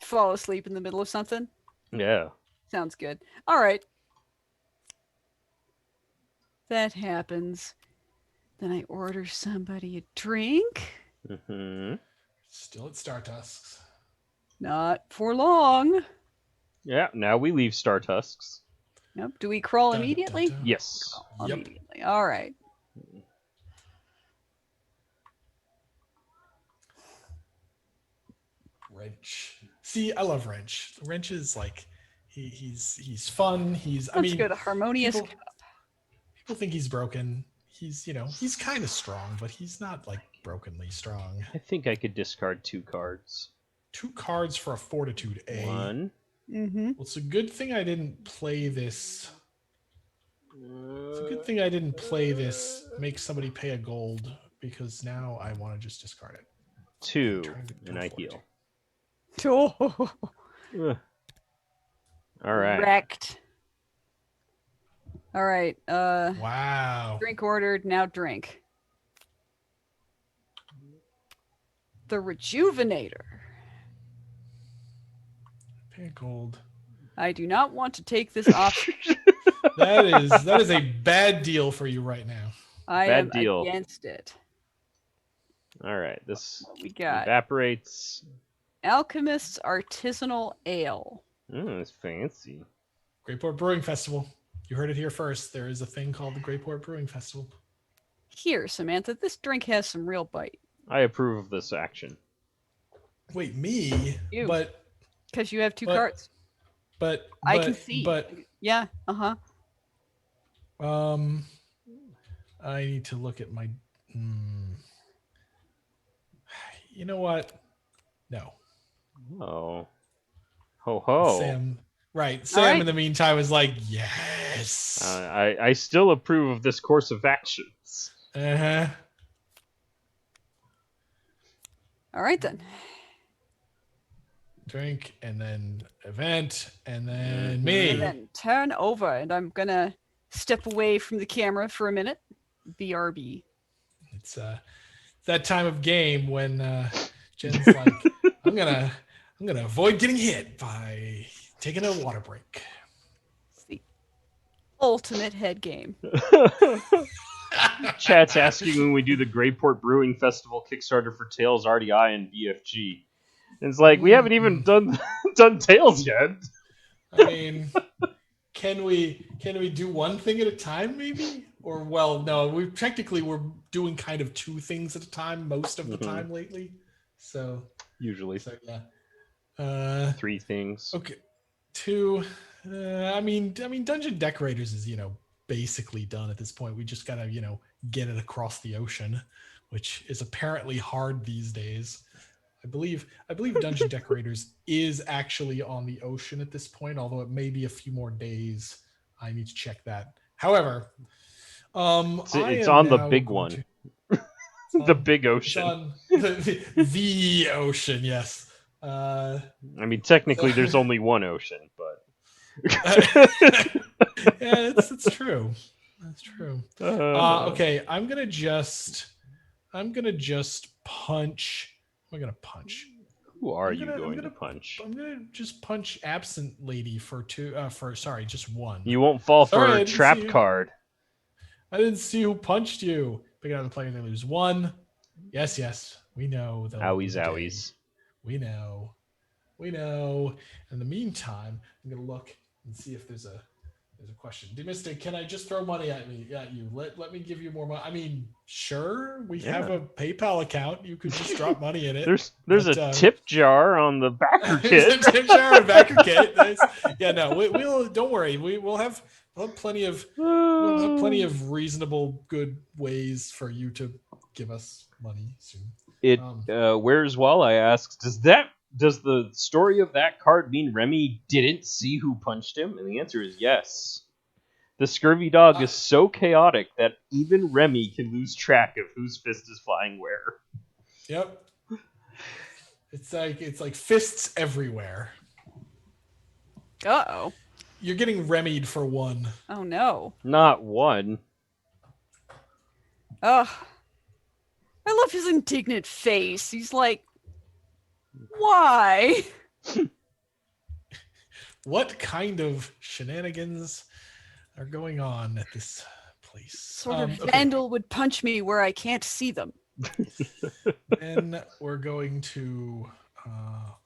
Fall asleep in the middle of something. Yeah. Sounds good. All right. That happens. Then I order somebody a drink. Hmm. Still at Star Tusks. Not for long. Yeah. Now we leave Star Tusks. Nope. Do we crawl Dun, immediately? dun, dun. Yes. Crawl Yep. Immediately. All right. Wrench. See, I love Wrench. Wrench is like he's fun. Let's go to harmonious. People think he's broken. He's kind of strong, but he's not like brokenly strong. I think I could discard 2 cards. 2 cards for a Fortitude A. 1. Mm-hmm. Well, it's a good thing I didn't play this. It's a good thing I didn't play this. Make somebody pay a gold, because now I want to just discard it. 2, Trying to and go I for it. heal. Oh, Ugh. All right. wrecked. All right. Wow. Drink ordered. Now drink. The Rejuvenator. Pay a gold. I do not want to take this option. That is a bad deal for you right now. I Bad am deal. against it. All right. This What we got? evaporates. Alchemist's Artisanal Ale. It's fancy. Greyport Brewing Festival. You heard it here first. There is a thing called the Greyport Brewing Festival. Here, Samantha, this drink has some real bite. I approve of this action. Wait, me? You. But Because you have 2 But- cards. but I can see. But Yeah, uh-huh. I need to look at my. You know what? No. Oh. Ho ho. Sam. Right. Sam. right. In the meantime, was like, yes. I still approve of this course of actions. Uh-huh. All right, then. Drink and then event and then And me. then turn over, and I'm going to step away from the camera for a minute. BRB. It's that time of game when Jen's like, I'm gonna avoid getting hit by taking a water break. It's the ultimate head game. Chat's asking when we do the Greyport Brewing Festival Kickstarter for Tails RDI and BFG. And it's like, we haven't even done Tails yet. I mean, can we do one thing at a time, maybe? Or no, we're doing kind of 2 things at a time most of the time lately. So Usually. yeah. 3 things. Okay. 2. I mean, Dungeon Decorators is basically done at this point. We just gotta get it across the ocean, which is apparently hard these days. I believe Dungeon Decorators is actually on the ocean at this point, although it may be a few more days. I need to check that. However, It's on the big one. The big It's ocean. on the ocean, yes. I mean, technically, there's only one ocean, but Yeah, it's true. That's true. Uh, Okay, I'm gonna just punch. What am I gonna punch? Who are I'm you gonna going to punch? I'm gonna just punch absent lady for two. For sorry, just one. You won't fall Sorry, for I a didn't see trap you. card. I didn't see who punched you. Pick out the player, they lose one. Yes, we know. They'll Owies, lose a day. owies. We know. In the meantime, I'm gonna look and see if there's a question. Demystic, can I just throw money at you? Let me give you more money. I mean, sure, we have a PayPal account. You could just drop money in it. There's but, a tip jar on the backer there's kit. a tip jar and backer kit. Yeah, no, we'll don't worry. We'll have plenty of reasonable, good ways for you to give us money soon. Where's Walleye asks, does the story of that card mean Remy didn't see who punched him? And the answer is yes. The scurvy dog is so chaotic that even Remy can lose track of whose fist is flying where. Yep. It's like fists everywhere. Uh-oh. You're getting Remied for one. Oh, no. Not one. Ugh. I love his indignant face. He's like, why? What kind of shenanigans are going on at this place? Sort of vandal would punch me where I can't see them. Then we're going to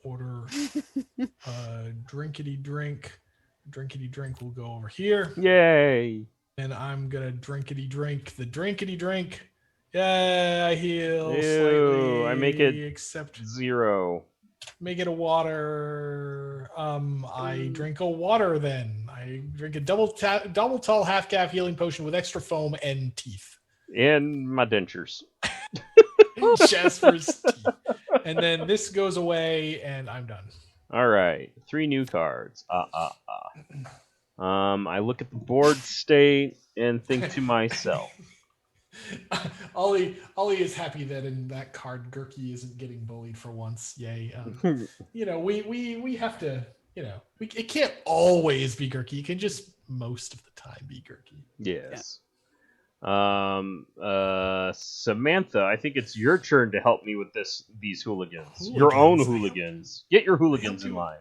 order drinkity drink. Drinkity drink will go over here. Yay. And I'm going to drinkity drink the drinkity drink. Yeah, I heal Ew, slightly. I make it except 0. Make it a water. I drink a water then. I drink a double tall half calf healing potion with extra foam and teeth. And my dentures. Jasper's teeth. And then this goes away and I'm done. All right, 3 new cards. I look at the board state and think to myself. Ollie is happy that in that card Gurky isn't getting bullied for once. Yay. We have to, it can't always be Gurky. It can just most of the time be Gurky. Yes. Samantha, I think it's your turn to help me with these hooligans. Your own hooligans. Get your hooligans in line.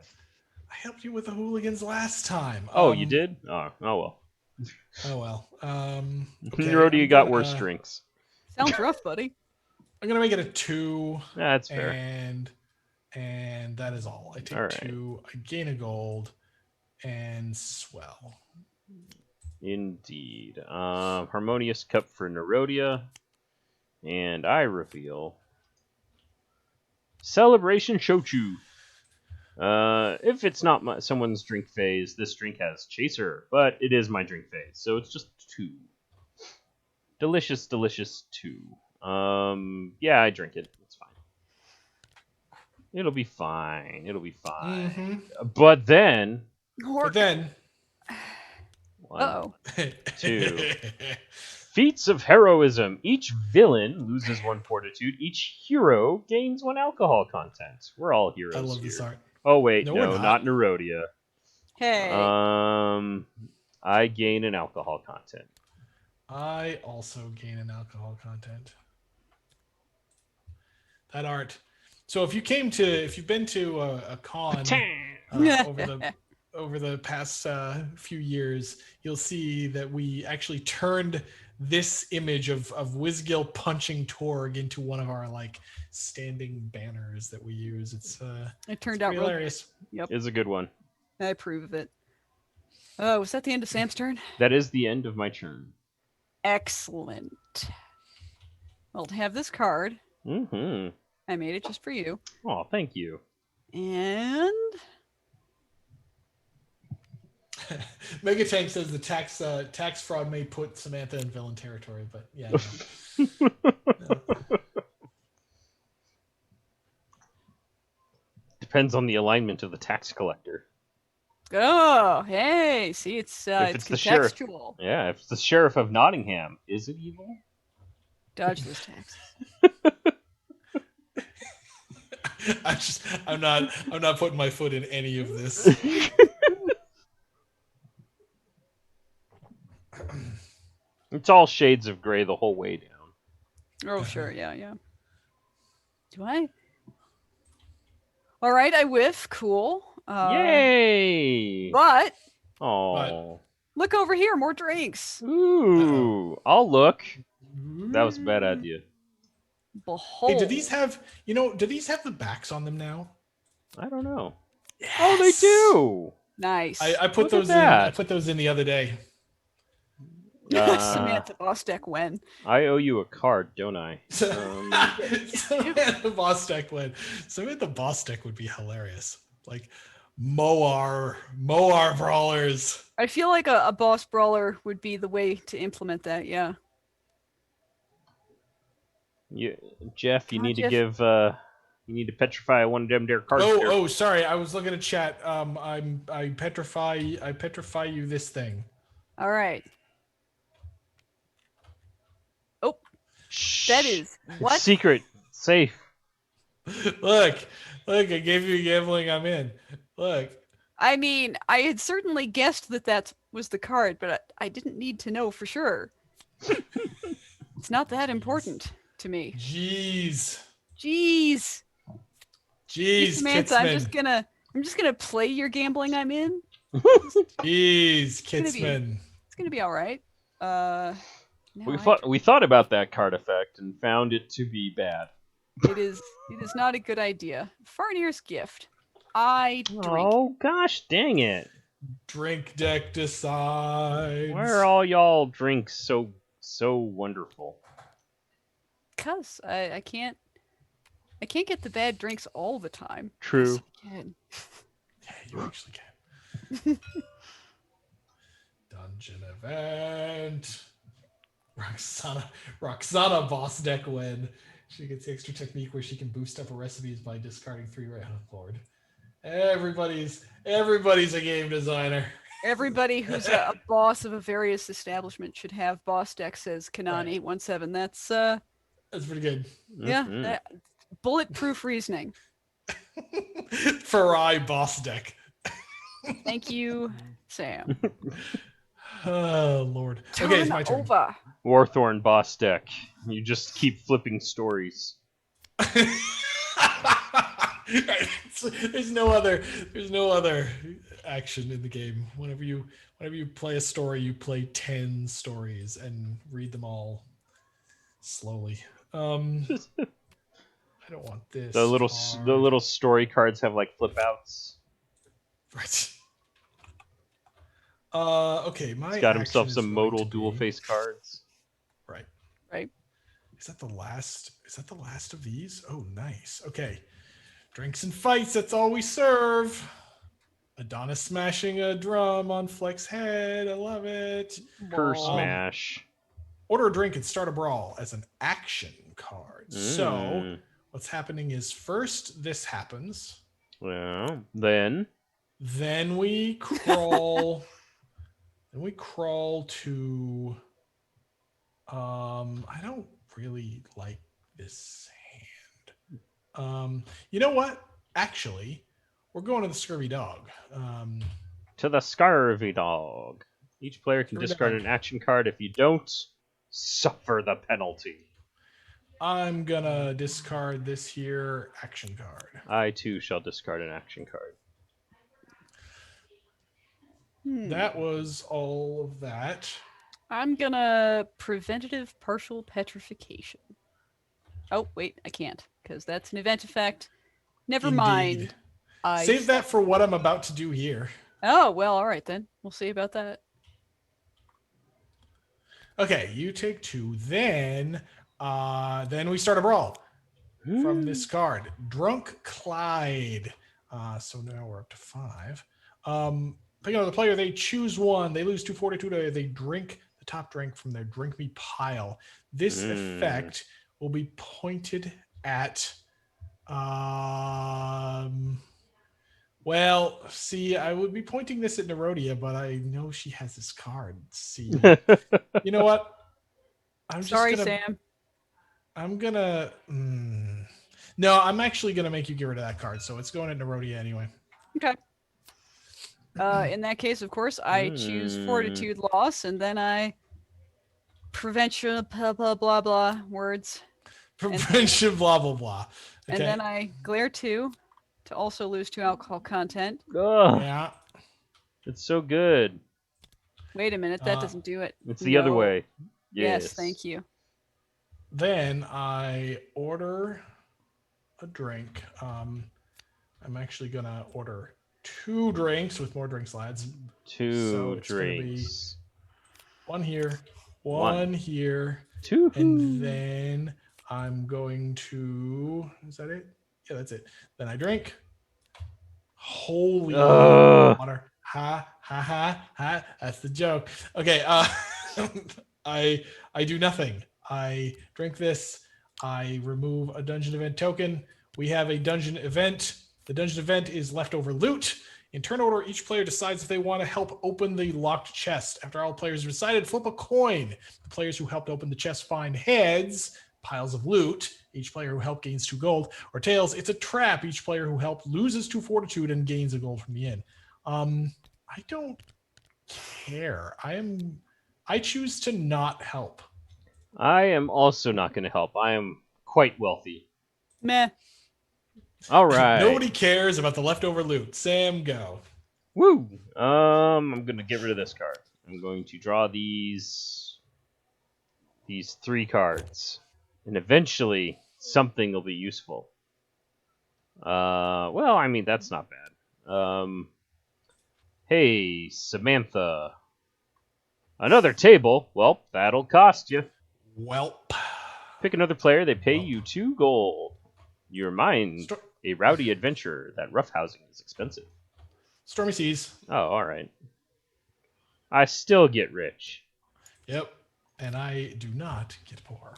I helped you with the hooligans last time. Oh, you did? Oh well. Oh well. Okay, Rody got worse drinks. Sounds rough, buddy. I'm gonna make it a 2. That's fair. And that is all. I take 2. I gain a gold, and swell. Indeed. Harmonious Cup for Nerodia, and I reveal Celebration Shochu. If it's not someone's drink phase, this drink has Chaser, but it is my drink phase, so it's just 2. Delicious 2. Yeah, I drink it. It's fine. It'll be fine. Mm-hmm. But then... Uh-oh. 2. Feats of heroism. Each villain loses 1 fortitude. Each hero gains 1 alcohol content. We're all heroes. I love here. this art. Oh wait, no not Nerodia. Hey. I gain an alcohol content. I also gain an alcohol content. That art. So if you've been to a con over the past few years, you'll see that we actually turned this image of Wizgil punching Torg into one of our standing banners that we use. It turned out hilarious. Yep. It's a good one. I approve of it. Oh, was that the end of Sam's turn? That is the end of my turn. Excellent. Well, to have this card, Mm-hmm. I made it just for you. Oh, thank you. And Megatank says the tax fraud may put Samantha in villain territory, but yeah. No. Depends on the alignment of the tax collector. oh, hey, see, it's If the sheriff, contextual. yeah, if it's the sheriff of Nottingham, is it evil? Dodge those taxes. I'm not putting my foot in any of this. It's all shades of gray the whole way down. Oh, sure. Yeah, yeah. Do I? All right, I whiff. Cool. Yay! But Oh. look over here, more drinks. Ooh. I'll look. That was a bad idea. Behold. Hey, do these have do these have the backs on them now? I don't know. Yes. Oh, they do. Nice. I put Look at those in. I that. put those in the other day. Samantha Bostek when. I owe you a card, don't I? Samantha Bostek would. Samantha Bostek would be hilarious. Like Moar brawlers. I feel like a boss brawler would be the way to implement that, yeah. Jeff, you Come on, need to Jeff. give. You need to petrify one of them there cards. there. Oh, sorry. I was looking at chat. I petrify you this thing. All right. Oh, Shh. that is what? It's secret. Safe. Look, I gave you gambling. I'm in. Look. I mean, I had certainly guessed that was the card, but I didn't need to know for sure. It's not that important to me. Jeez, Hey, Samantha, Kitzman. I'm just gonna play your gambling I'm in. Jeez, Kitzman. It's gonna be all right. We thought about that card effect and found it to be bad. It is not a good idea. Farnir's gift. I drink. Oh gosh, dang it! Drink deck decides. Why are all y'all drinks so wonderful? Cause I can't get the bad drinks all the time. True. Yes, I can. Yeah, you actually can. Dungeon event. Roxana boss deck win. She gets the extra technique where she can boost up her recipes by discarding 3 red on the board. Everybody's a game designer. Everybody who's a boss of a various establishment should have boss deck, says Kanan 817. That's pretty good. yeah, Mhm. that, bulletproof reasoning. Farai boss deck. Thank you, Sam. Oh Lord. Okay, it's my turn. Over. Warthorn boss deck. You just keep flipping stories. There's no other action in the game. Whenever you play a story, you play 10 stories and read them all slowly. I don't want this. The little story cards have like flip outs. Right. Okay, my He's got himself action some is going modal to dual be- face cards. Right. Right. Is that the last of these? Oh, nice. Okay. Drinks and fights, that's all we serve. Adonis smashing a drum on Flex head. I love it. Curse smash. Order a drink and start a brawl as an action card. So Mm. what's happening is first this happens. Well, then Then we crawl. Then we crawl to. I don't really like this hand. You know what? Actually, we're going to the Scurvy Dog. to the Scurvy Dog. Each player can Scurvy discard Dog. an action card. If you don't, suffer the penalty. I'm gonna discard this here action card. I too shall discard an action card. That was all of that. I'm gonna preventative partial petrification. Oh wait, I can't because that's an event effect. Never mind. Indeed. Save that for what I'm about to do here. Oh well, all right then. We'll see about that. Okay, you take 2. Then we start a brawl from this card. Drunk Clyde. So now we're up to 5. The player, they choose 1. They lose 2 fortitude. They drink the top drink from their drink me pile. This effect will be pointed at. Well, see, I would be pointing this at Nerodia, but I know she has this card. See, you know what? Sorry, Sam. I'm gonna. No, I'm actually gonna make you get rid of that card. So it's going at Nerodia anyway. Okay. In that case, of course, I choose fortitude loss, and then I prevention, blah, blah, blah, blah words. Prevention, blah, blah, blah. Okay. And then I glare 2 to also lose 2 alcohol content. Ugh, Yeah. it's so good. Wait a minute, that doesn't do it. It's the other No. way. Yes, thank you. Then I order a drink. I'm actually going to order 2 drinks with more drink slides. 2 So it's gonna be drinks. 1 here, One. 1 here, 2. and then I'm going to. Is that it? Yeah, that's it. Then I drink. Holy water! Ha ha ha ha! That's the joke. Okay. I do nothing. I drink this. I remove a dungeon event token. We have a dungeon event. The dungeon event is leftover loot. In turn order, each player decides if they want to help open the locked chest. After all players have decided, flip a coin. The players who helped open the chest find heads, piles of loot. Each player who helped gains 2 gold. Or tails, it's a trap. Each player who helped loses 2 fortitude and gains a gold from the inn. I don't care. I choose to not help. I am also not going to help. I am quite wealthy. Meh. All right. Nobody cares about the leftover loot. Sam, go. Woo! I'm going to get rid of this card. I'm going to draw these 3 cards. And eventually, something will be useful. Well, I mean, that's not bad. Hey, Samantha. Another table? Well, that'll cost you. Welp. Pick another player, they pay you 2 gold. You're mine. A rowdy adventure. That roughhousing is expensive. Stormy Seas. Oh, alright. I still get rich. Yep. And I do not get poor.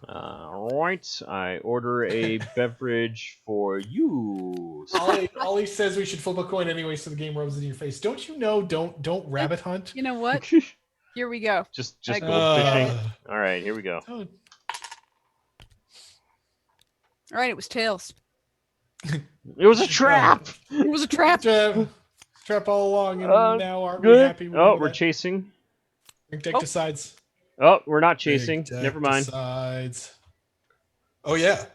Alright. I order a beverage for you. Ollie says we should flip a coin anyway so the game rubs it in your face. Don't you know? Don't rabbit hunt. You know what? Here we go. Just I- gold fishing. Alright, here we go. All right, it was tails. It was a trap! It was a trap. Trap all along, and now aren't we Good. happy? We're chasing. Drink deck decides. Oh, we're not chasing. Drink deck Never mind. Decides. Oh yeah,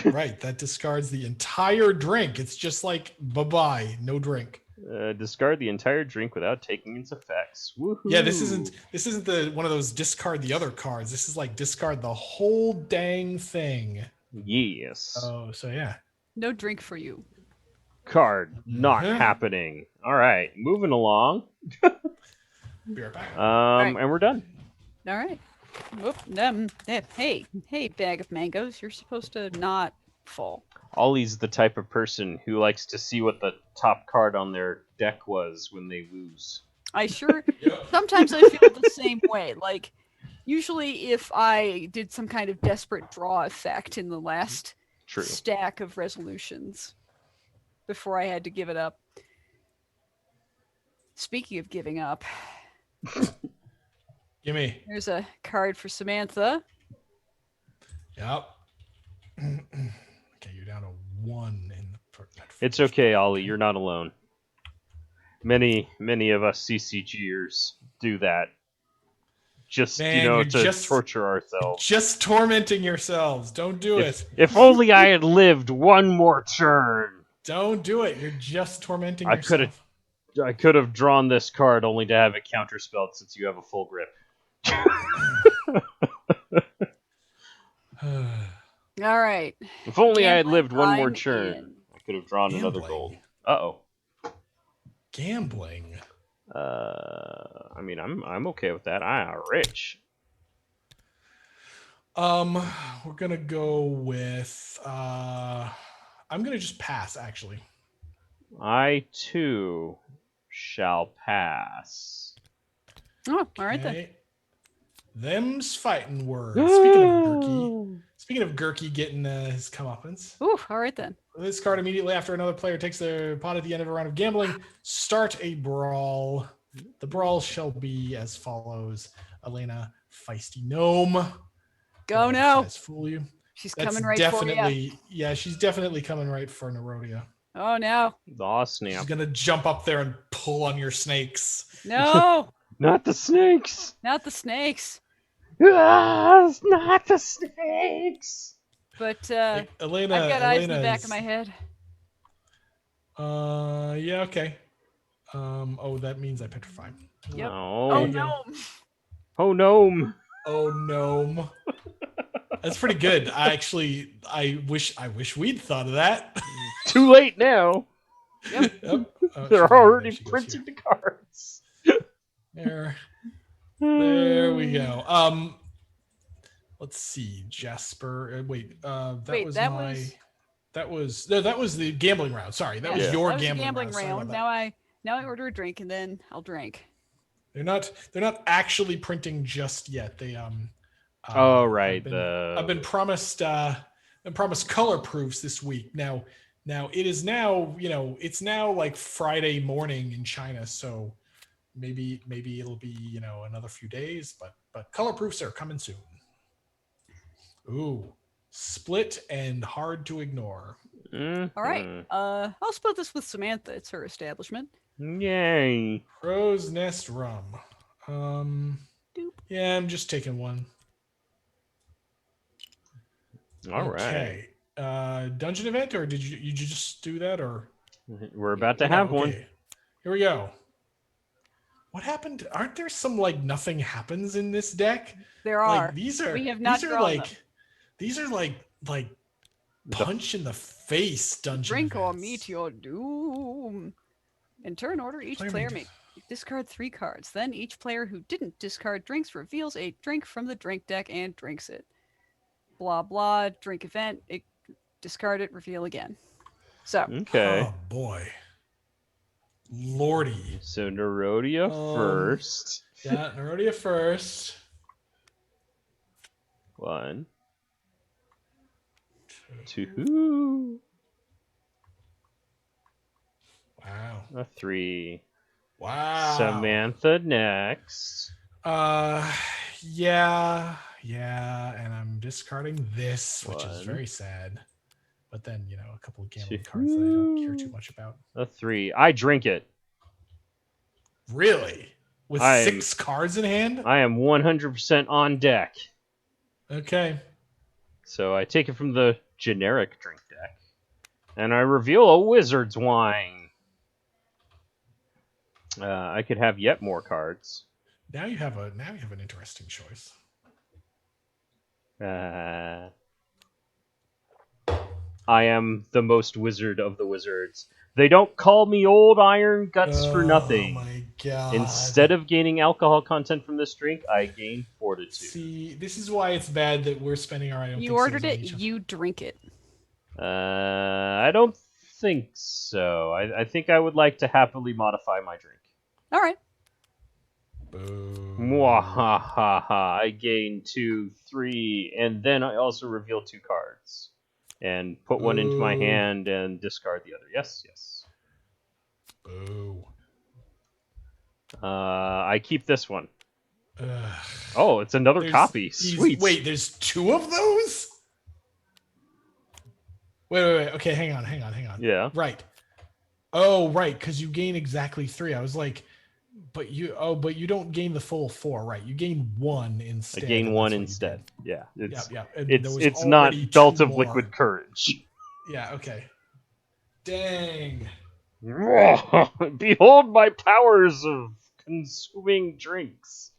right. That discards the entire drink. It's just like bye-bye, no drink. Discard the entire drink without taking its effects. Woohoo! Yeah, this isn't the one of those discard the other cards. This is like discard the whole dang thing. Yes. Oh, so yeah. No drink for you. Card not Mhm. happening. All right, moving along. Be right back. And we're done. All right. Whoop. Hey, bag of mangoes. You're supposed to not fall. Ollie's the type of person who likes to see what the top card on their deck was when they lose. I sure. Yep. Sometimes I feel the same way. Like, usually if I did some kind of desperate draw effect in the last True. stack of resolutions before I had to give it up. Speaking of giving up, Gimme. there's a card for Samantha. Yep. Okay, you're down to 1 in the. It's okay, Ollie. You're not alone. Many of us CCGers do that. Just Man, to you're just- torture ourselves. Just tormenting yourselves. Don't do it. If only I had lived one more turn. Don't do it. You're just tormenting I yourself. I could have drawn this card only to have it counterspelled since you have a full grip. All right. If only I had Gambling, lived one more I'm turn, in. I could have drawn another gold. Uh-oh. Gambling. I mean, I'm okay with that. I'm rich. We're gonna go with. I'm gonna just pass. Actually. I too shall pass. Oh, all right then. Okay. Them's fighting words. Speaking of Gurky getting his comeuppance. Ooh, all right then. This card immediately after another player takes their pot at the end of a round of gambling. Start a brawl. The brawl shall be as follows. Elena, feisty gnome. Go Don't now. let the size fool you. She's That's coming right for you. definitely, yeah, she's definitely coming right for Nerodia. Oh no. Aw, She's snap. gonna jump up there and pull on your snakes. No, Not the snakes. not the snakes. Ah, not the snakes. But Elena, I've got eyes in the back is, of my head. Yeah, okay. Oh, that means I petrify. Yep. No. Oh There you go. no! Oh no. Oh no. That's pretty good. I wish we'd thought of that. Too late now. Yep. Yep. Oh, They're she's over there. already She goes printing here. the cards. There we go. Let's see, Jasper. Wait, that Wait, was that my. was That was the gambling round. Sorry, that was yes, Yeah. your that was a gambling gambling round. Sorry about round. that. Now I order a drink and then I'll drink. They're not actually printing just yet. Oh I've right, been promised color proofs this week. Now it is now, it's now like Friday morning in China, so maybe it'll be, another few days, but color proofs are coming soon. Ooh, split and hard to ignore. All right. I'll split this with Samantha. It's her establishment. Yay. Crow's Nest rum. Doop. Yeah, I'm just taking one. All right. Okay. Dungeon event, or did you just do that, or We're about to no, have one. okay. Here we go. What happened? Aren't there some like nothing happens in this deck? There are. Like these are We have not these are drawn like them. these are like punch in the face dungeon Drink or events. meet your doom. In turn order, each player may discard 3 cards. Then each player who didn't discard drinks reveals a drink from the drink deck and drinks it. Blah blah. Drink event. Discard it. Reveal again. So. Okay. Oh boy. Lordy. So Nerodia first. Yeah, Nerodia first. 1, 2, Wow. a 3. Wow. Samantha next. Yeah, and I'm discarding this, which is 1, very sad. But then, a couple of gambling cards that I don't care too much about. a 3. I drink it. Really? With I'm- 6 cards in hand? I am 100% on deck. Okay. So I take it from the generic drink deck, and I reveal a wizard's wine. I could have yet more cards. Now you have an interesting choice. I am the most wizard of the wizards. They don't call me Old Iron Guts for nothing. Oh my god. Instead of gaining alcohol content from this drink, I gain fortitude. See, this is why it's bad that we're spending our You ordered it, you drink it. I don't think so. I think I would like to happily modify my drink. All right. Boo. Mwahaha. I gain 2, 3, and then I also reveal 2 cards. And put one into my hand and discard the other. Yes. Boo. I keep this one. Ugh. Oh, it's another copy. Sweet. Wait, there's 2 of those? Wait. Okay, hang on. Yeah. Right. Oh, right, because you gain exactly 3. I was like, but you don't gain the full 4, right? You gain 1 instead. I gain 1 instead. Yeah. Yeah. It's not Belt of Liquid Courage. Yeah, okay. Dang. Behold my powers of consuming drinks.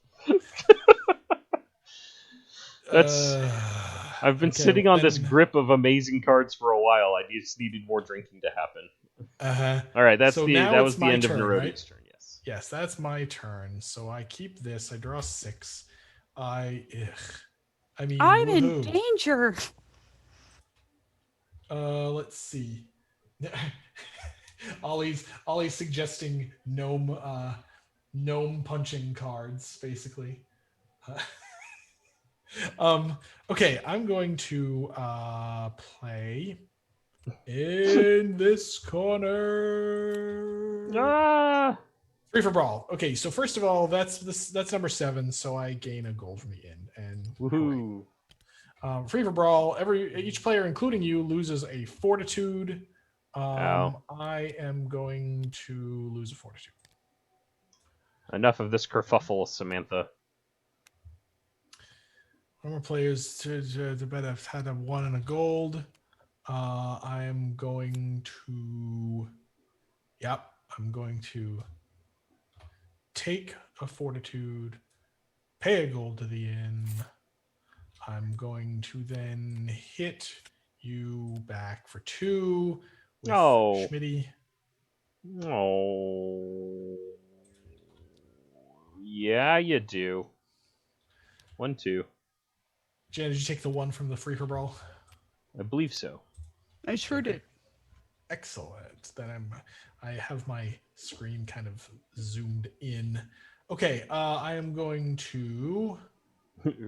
I've been sitting on this grip of amazing cards for a while. I just needed more drinking to happen. All right, that was the end of Nerodia's turn. Yes, that's my turn. So I keep this. I draw 6. I mean, I'm in danger. Let's see. Ollie's suggesting gnome punching cards, basically. Okay, I'm going to play in this corner. Free for brawl. Okay, so first of all, that's number 7, so I gain a gold from the inn. And woohoo! Free for brawl. Each player, including you, loses a fortitude. I am going to lose a fortitude. Enough of this kerfuffle, Samantha. Former players to bet have had a 1 and a gold. I am going to. Yep, I'm going to take a fortitude, pay a gold to the inn. I'm going to then hit you back for 2 with Oh. Schmitty. Oh. Yeah, you do. 1, 2. Jen, did you take the 1 from the free for brawl? I believe so. I sure did. Excellent. Then I have my screen kind of zoomed in. Okay, I am going to.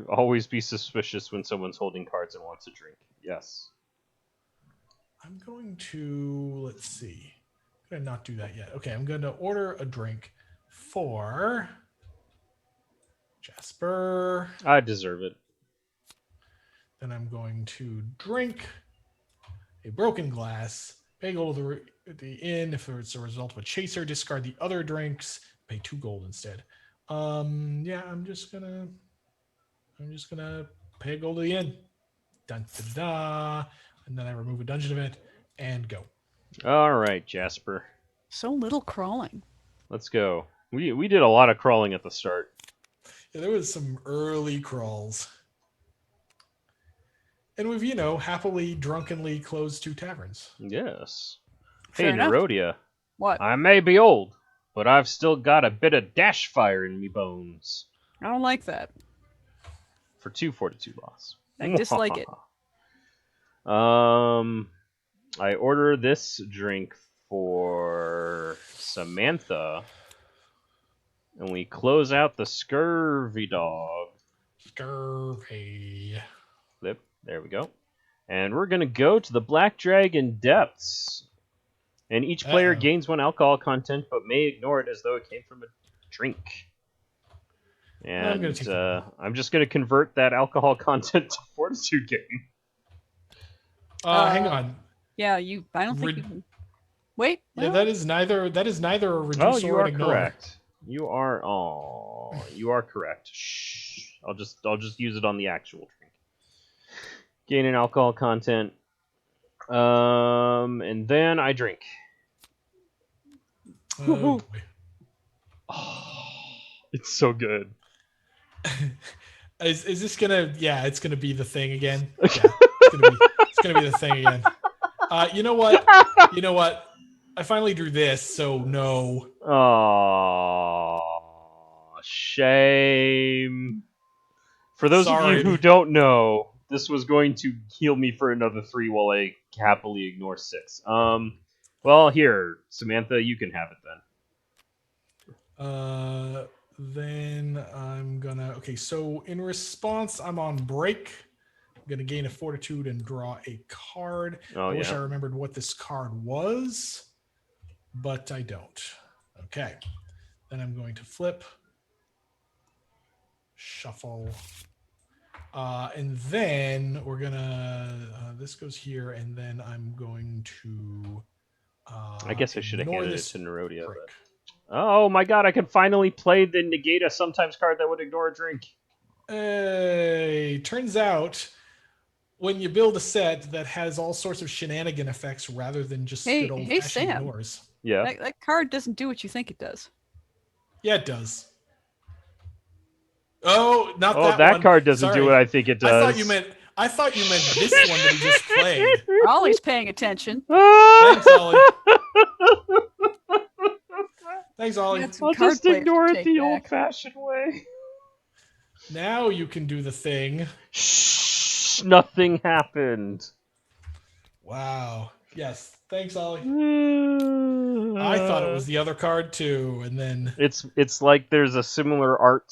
Always be suspicious when someone's holding cards and wants a drink. Yes. I'm going to. Let's see. I'm gonna not do that yet. Okay, I'm going to order a drink for Jasper. I deserve it. Then I'm going to drink a broken glass. Pay gold at the inn if it's a result of a chaser. Discard the other drinks. Pay 2 gold instead. Yeah, I'm just gonna pay a gold to the inn. Dun, da, da, da. And then I remove a dungeon event and go. All right, Jasper. So little crawling. Let's go. We did a lot of crawling at the start. Yeah, there was some early crawls. And we've, happily, drunkenly closed 2 taverns. Yes. Fair Hey, enough. Nerodia. What? I may be old, but I've still got a bit of dash fire in me bones. I don't like that. For 2 fortitude loss. I dislike it. I order this drink for Samantha, and we close out the scurvy dog. Scurvy. Flip. There we go. And we're gonna go to the Black Dragon Depths. And each player Uh-oh. gains 1 alcohol content, but may ignore it as though it came from a drink. And I'm gonna take the I'm just gonna convert that alcohol content to fortitude gain. Hang on. Yeah, I don't think you can. Wait. Yeah, well, that is neither a reduce Oh, you or are an ignore. correct. You are correct. Shh. I'll just use it on the actual drink. Gain an alcohol content. And then I drink. Oh, boy. Oh, it's so good. Is this gonna? Yeah, it's gonna be the thing again. Yeah, it's gonna be the thing again. You know what? I finally drew this, so no. Oh, shame. For those of Sorry. you who don't know, this was going to heal me for another 3 while I happily ignore 6. Well, here, Samantha, you can have it then. Then I'm gonna. Okay, so in response, I'm on break. I'm gonna gain a fortitude and draw a card. Oh, I wish yeah. I remembered what this card was, but I don't. Okay. Then I'm going to flip, shuffle, and then we're gonna. This goes here, and then I'm going to. I guess I should have ignore handed it this to Nerodia. trick. But... Oh my god, I can finally play the negate a sometimes card that would ignore a drink. Hey, turns out when you build a set that has all sorts of shenanigan effects rather than just Hey, good old hey, fashioned Sam. ignores. Yeah. That card doesn't do what you think it does. Yeah, it does. Oh, not Oh, that that one. card doesn't Sorry. do what I think it does. I thought you meant this one that he just played. Ollie's paying attention. Thanks, Ollie. Thanks, Ollie. That's some I'll card just players ignore to it take the back. old-fashioned way. Now you can do the thing. Shh, nothing happened. Wow. Yes. Thanks, Ollie. I thought it was the other card too, and then It's like there's a similar art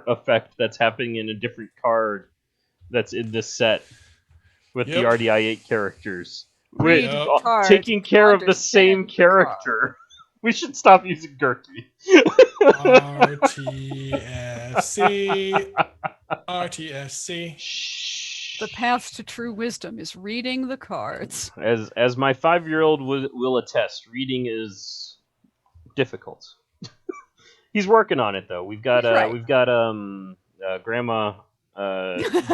effect that's happening in a different card that's in this set with the Yep. RDI8 characters. Read Yep. the card Taking to care of the understand same the card. character. We should stop using Gurky. RTFC. Shh. The path to true wisdom is reading the cards. As my 5-year-old will attest, reading is difficult. He's working on it though. We've got Right. Grandma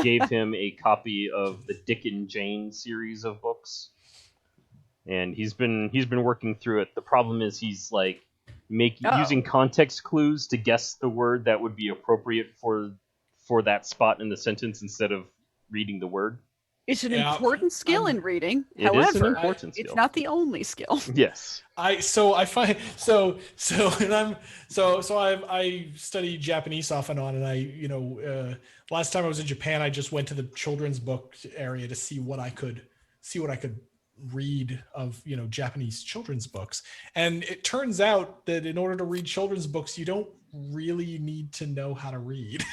gave him a copy of the Dick and Jane series of books, and he's been working through it. The problem is he's like using context clues to guess the word that would be appropriate for that spot in the sentence instead of reading the word. It's an important skill in reading. It is an However, important skill. It's not the only skill. Yes. I study Japanese off and on, and last time I was in Japan, I just went to the children's book area to see what I could read of Japanese children's books. And it turns out that in order to read children's books, you don't really need to know how to read.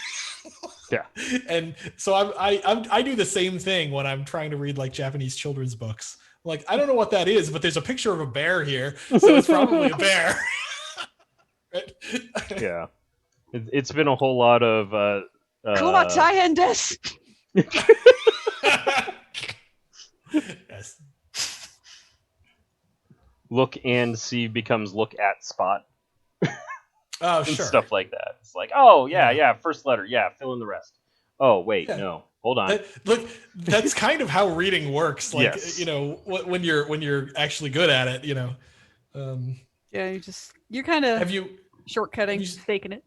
Yeah. And so I do the same thing when I'm trying to read like Japanese children's books. Like, I don't know what that is, but there's a picture of a bear here, so it's probably a bear. Right? Yeah. It's been a whole lot of Kumatai desu. Yes. Look and see becomes look at spot. Oh, and sure. Stuff like that. It's like, oh yeah, first letter, yeah, fill in the rest. Oh wait, no, hold on. Look, that's kind of how reading works. Like, yes. When you're actually good at it, Yeah, you're kind of shortcutting, faking it.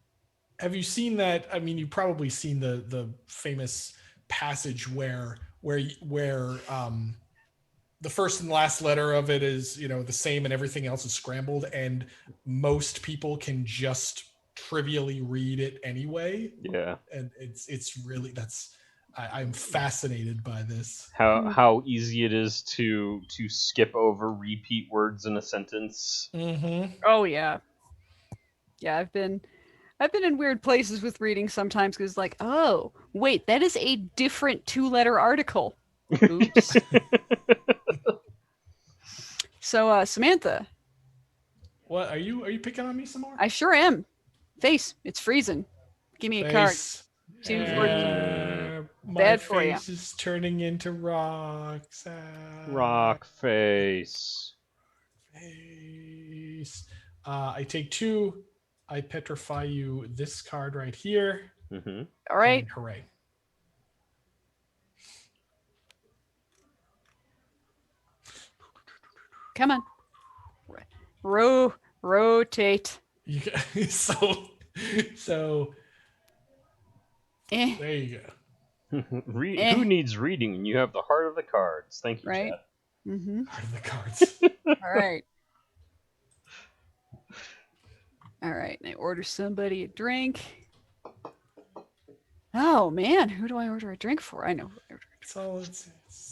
Have you seen that? I mean, you've probably seen the famous passage where the first and last letter of it is, the same and everything else is scrambled, and most people can just trivially read it anyway. Yeah. And it's really, I'm fascinated by this. How easy it is to skip over repeat words in a sentence. Mm-hmm. Oh yeah. Yeah, I've been in weird places with reading sometimes because like, oh, wait, that is a different 2-letter article. Oops. So, Samantha. What, are you picking on me some more? I sure am. Face, it's freezing. Give me a card. 2 bad for you. My face is turning into rocks. Rock face. I take 2. I petrify you this card right here. Mm-hmm. All right. And hooray. Come on. Rotate. So there you go. Who needs reading when you have the heart of the cards? Thank you, right? Chad. Mm-hmm. Heart of the cards. All right. All right. I order somebody a drink. Oh man, who do I order a drink for? I know. So it's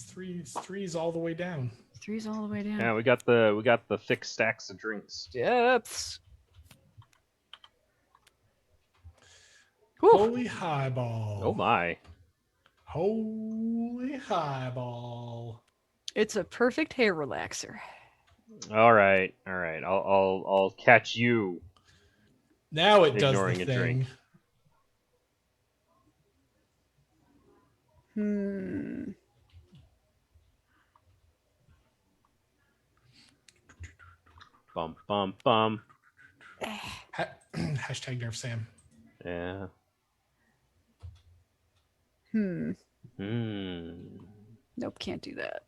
threes all the way down. 3's all the way down. Yeah, we got the thick stacks of drinks. Depths. Holy highball. Oh my. Holy highball. It's a perfect hair relaxer. All right. I'll catch you. Now it does ignoring the a thing. drink. Bum bum bum. Hashtag Nerf Sam. Yeah. Nope, can't do that.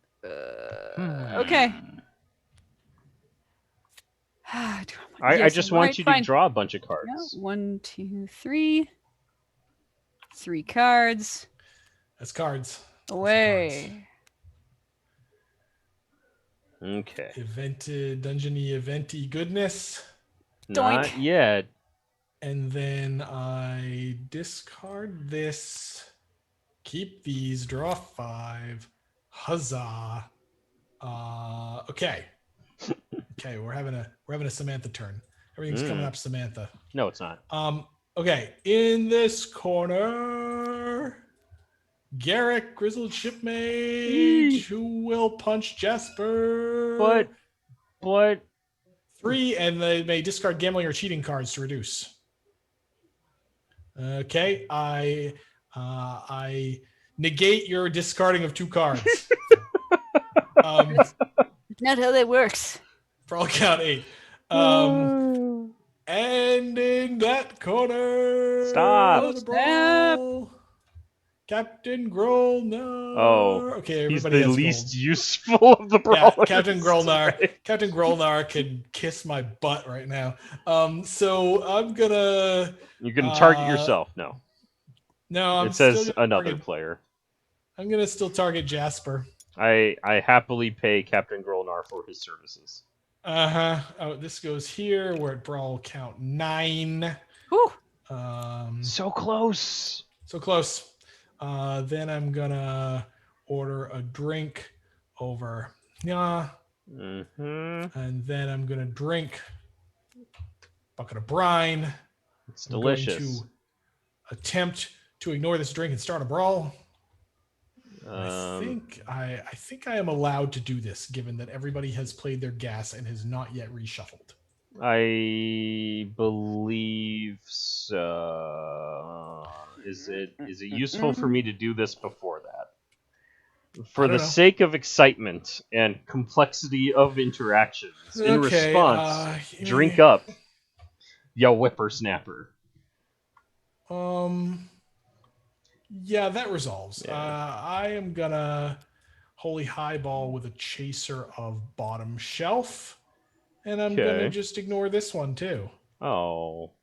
Okay. I just want you to draw a bunch of cards. Yeah, 1, 2, 3. 3 cards. That's cards. Away. Okay. Dungeony eventy goodness. Not Doink. yet. And then I discard this. Keep these. Draw 5. Huzzah. Okay. Okay, we're having a Samantha turn. Everything's coming up Samantha. No, it's not. Okay, in this corner, Garrick, Grizzled Shipmate, who will punch Jasper. But 3, and they may discard gambling or cheating cards to reduce. Okay, I negate your discarding of 2 cards. Not how that works. For all count 8. And in that corner, Stop. Captain Grolnar. Oh, Okay, he's everybody the has least gold. useful of the Yeah, brawlers. Captain Grolnar. today. Captain Grolnar can kiss my butt right now. So I'm gonna. You can target yourself. No, I'm It still says gonna another target. player. I'm gonna still target Jasper. I happily pay Captain Grolnar for his services. Oh, this goes here. We're at brawl count 9. Whew. So close. So close. Then I'm gonna order a drink over. Yeah. And then I'm gonna drink bucket of brine. It's I'm delicious. going to attempt to ignore this drink and start a brawl. I think I am allowed to do this, given that everybody has played their gas and has not yet reshuffled. I believe so. Is it useful for me to do this before that? For the sake of excitement and complexity of interactions, in response, drink up, you whippersnapper. Yeah, that resolves. Yeah. I am gonna holy highball with a chaser of bottom shelf, and I'm gonna just ignore this one too. Oh.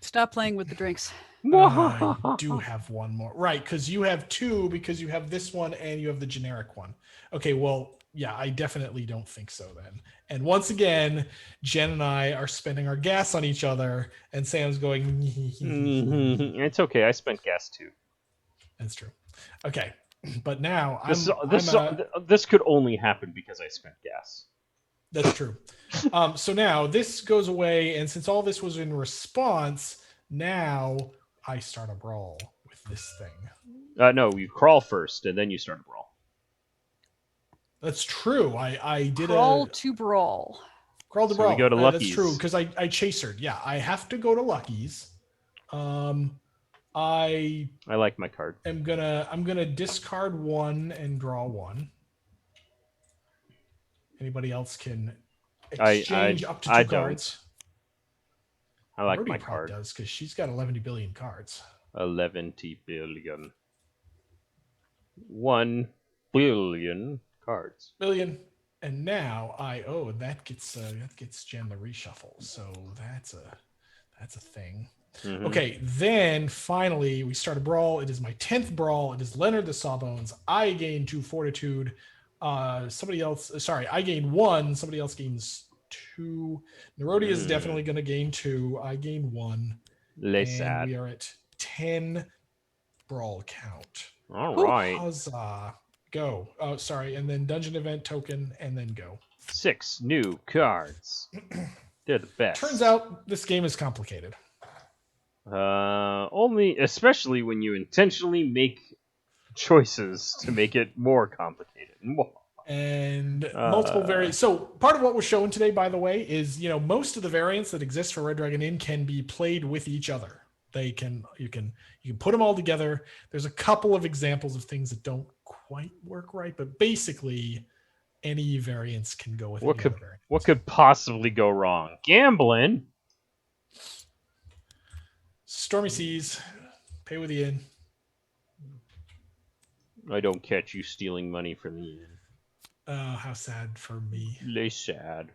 Stop playing with the drinks. I do have one more. Right, because you have 2 because you have this one and you have the generic one. Okay, well, yeah, I definitely don't think so then. And once again, Jen and I are spending our gas on each other, and Sam's going, It's okay, I spent gas too. That's true. Okay, but now this could only happen because I spent gas. That's true. So now this goes away, and since all this was in response, now I start a brawl with this thing. No, you crawl first, and then you start a brawl. That's true. I did Crawl to brawl. Crawl to So brawl. we go to Lucky's. That's true, because I chasered. Yeah, I have to go to Lucky's. I like my card. I'm gonna discard 1 and draw 1. Anybody else can exchange up to 2 cards. I like my card. Does, because she's got 11 billion cards. 11 billion. 1 billion cards. Billion. And now that gets Jen the reshuffle. So that's a thing. Mm-hmm. Okay, then finally we start a brawl. It is my 10th brawl. It is Leonard the Sawbones. I gain 2 fortitude. I gain 1. Somebody else gains 2. Nerodia is definitely going to gain 2. I gain 1. And we are at 10 brawl count. All right. Huzzah. Go. Oh, sorry. And then dungeon event token, and then go. 6 new cards. They're the best. Turns out this game is complicated. Especially when you intentionally make choices to make it more complicated. And multiple variants. So part of what we're showing today, by the way, is most of the variants that exist for Red Dragon Inn can be played with each other. You can put them all together. There's a couple of examples of things that don't quite work right, but basically any variants can go with what could possibly go wrong? Gambling. Stormy Seas, pay with the inn. I don't catch you stealing money from the inn. Oh, how sad for me. Lay sad.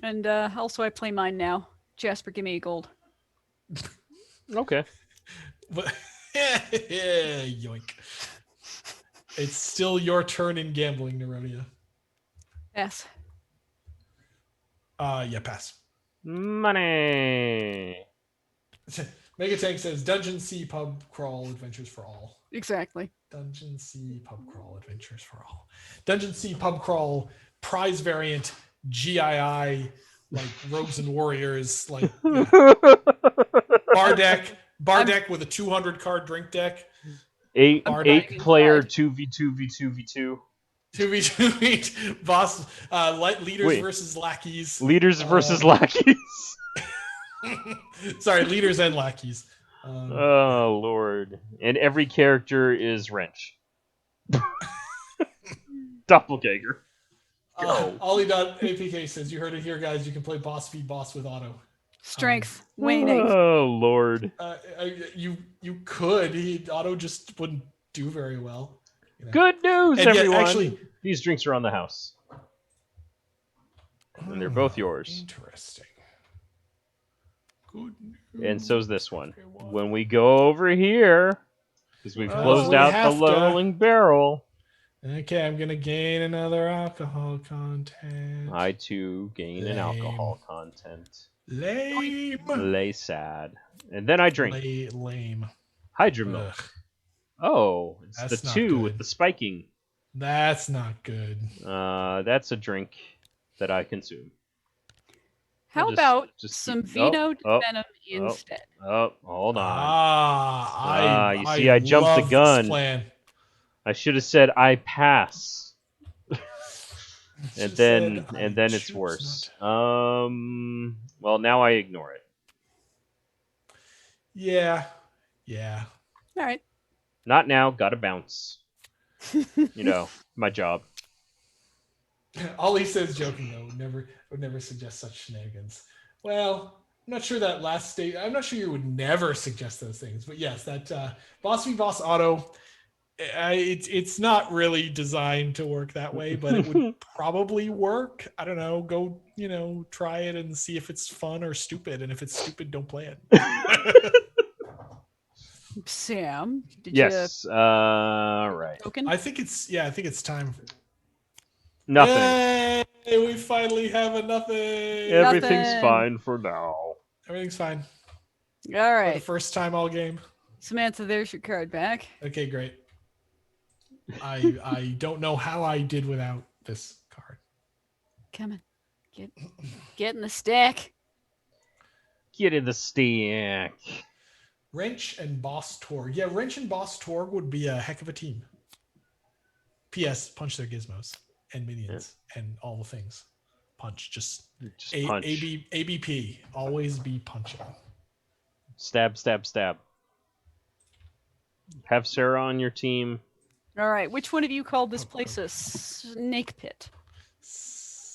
And also I play mine now. Jasper, give me a gold. Okay. But yoink. It's still your turn in gambling, Nerodia. Pass. Yeah, pass. Money. Mega Tank says Dungeon Sea Pub Crawl Adventures for All. Exactly. Dungeon Sea Pub Crawl Adventures for All. Dungeon Sea Pub Crawl prize variant GII, like Rogues and Warriors, like bar deck with a 200 card drink deck. 8 player 2v2v2v2. 2v2 boss leaders versus lackeys. Leaders versus lackeys. Sorry, leaders and lackeys. Oh Lord! And every character is Wrench. Doppelganger. Go. Ollie.apk says, you heard it here, guys. You can play boss v boss with auto. Strength waning. Oh Lord. You could. Otto just wouldn't do very well. You know. Good news, And yet, everyone. actually, These drinks are on the house, and they're both yours. Interesting. Good news. And so's this one. everyone. When we go over here, because we've Well, closed we out the have to. rolling barrel, Okay, I'm gonna gain another alcohol content. I too gain an Lame. alcohol content. Lame. Lay sad. And then I drink. Lame. Hydro milk. Ugh, Oh, it's That's the not 2 with good. the spiking. that's not good. That's a drink that I consume. How I'll about just some keep- vino oh, venom instead? Oh, hold on. You I see, I jumped the love gun. This plan. I should have said I pass. Should've And said, I then it's choose worse. not. Well, now I ignore it. Yeah. All right. Not now, gotta bounce. You know, my job. Ollie says, joking though, would never suggest such shenanigans. Well, I'm not sure that last state. I'm not sure you would never suggest those things, but yes, that boss v boss auto. It's not really designed to work that way, but it would probably work. I don't know. Go, try it and see if it's fun or stupid. And if it's stupid, don't play it. Sam, did Yes, right. you token? I think it's time. Nothing. Yay! We finally have a nothing. Everything's Nothing. fine for now. Everything's fine. All For the right. first time all game. Samantha, there's your card back. Okay, great. I don't know how I did without this card. Come on. Get in the stack. Get in the stack. Wrench and Boss Torg. Yeah, Wrench and Boss Torg would be a heck of a team. P.S. Punch their gizmos and minions and all the things. Punch. Just punch. ABP. Always be punching. Stab, stab, stab. Have Sarah on your team. All right. Which one of you called this place a snake pit?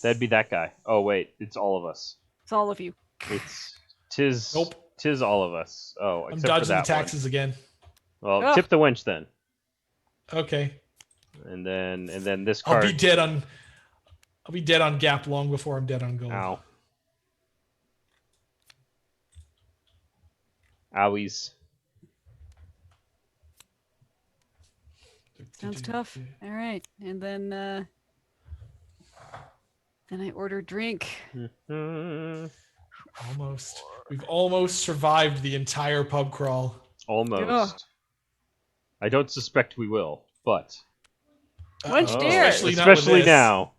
That'd be that guy. Oh wait, it's all of us. It's all of you. Tis all of us. Oh, I'm except dodging for that the taxes again. one. Well, Ugh. tip the winch then, Okay. and then this card. I'll be dead on Gap long before I'm dead on Gold. Ow. Owies. Sounds tough. All right. And then I order drink. Almost. We've almost survived the entire pub crawl. Almost. Ugh. I don't suspect we will, but Wench Uh-oh. dare. especially now.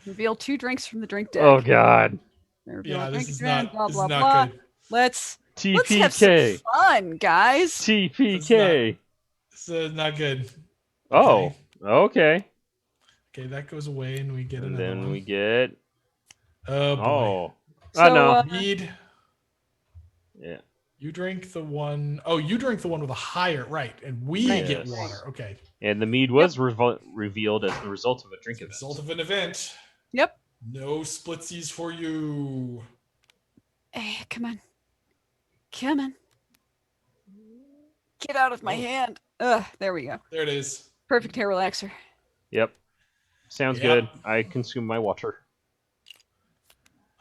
Reveal 2 drinks from the drink deck. Oh God. Reveal Yeah, a this drink is again, not. blah This blah is not blah. good. Let's have some TPK. fun, guys. TPK. This is not good. Oh. Okay. Okay, that goes away, and we get And another then one. we get. Oh boy. Oh. So, Oh no. Mead. Yeah. You drink the one oh you drink the one with a higher, right? And we Right. get Yes. water. Okay. And the mead was revealed as the result of a drink event. Result of an event. Yep. No splitsies for you. Hey, come on. Come on. Get out of my Oh. hand. Ugh, there we go. There it is. Perfect hair relaxer. Yep. Sounds Yep. good. I consume my water.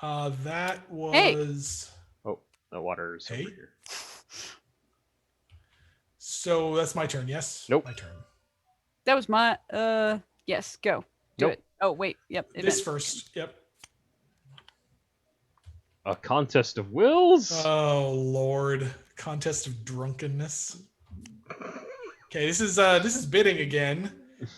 That was Hey. Oh, the water is Hey? over here. So that's my turn, yes? Nope. My turn. That was my yes, go. Do Nope. it. Oh wait, yep. This event. first. Yep. A contest of wills. Oh Lord. Contest of drunkenness. Okay, this is bidding again.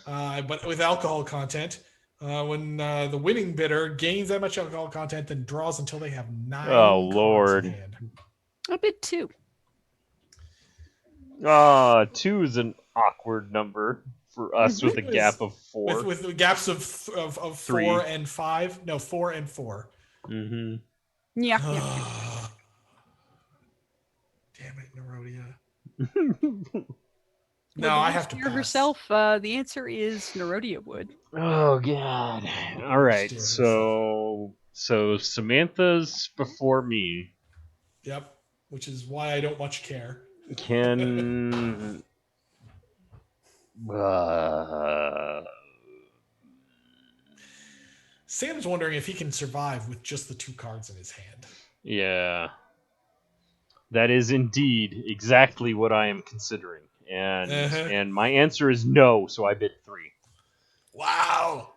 But with alcohol content. When the winning bidder gains that much alcohol content, then draws until they have 9 Oh, cards Lord. in hand. A bit 2. 2 is an awkward number for us with a It gap is. of 4. With the gaps of 3. 4 and 5. No, 4 and 4. Mm-hmm. Yeah. Damn it, Nerodia. No, I have to Steer pass. herself. The answer is Nerodia would. Oh God! All right, Steer so Samantha's before me. Yep. Which is why I don't much care. Can Sam's wondering if he can survive with just the 2 cards in his hand. yeah. That is indeed exactly what I am considering. And my answer is no, so I bid 3. Wow.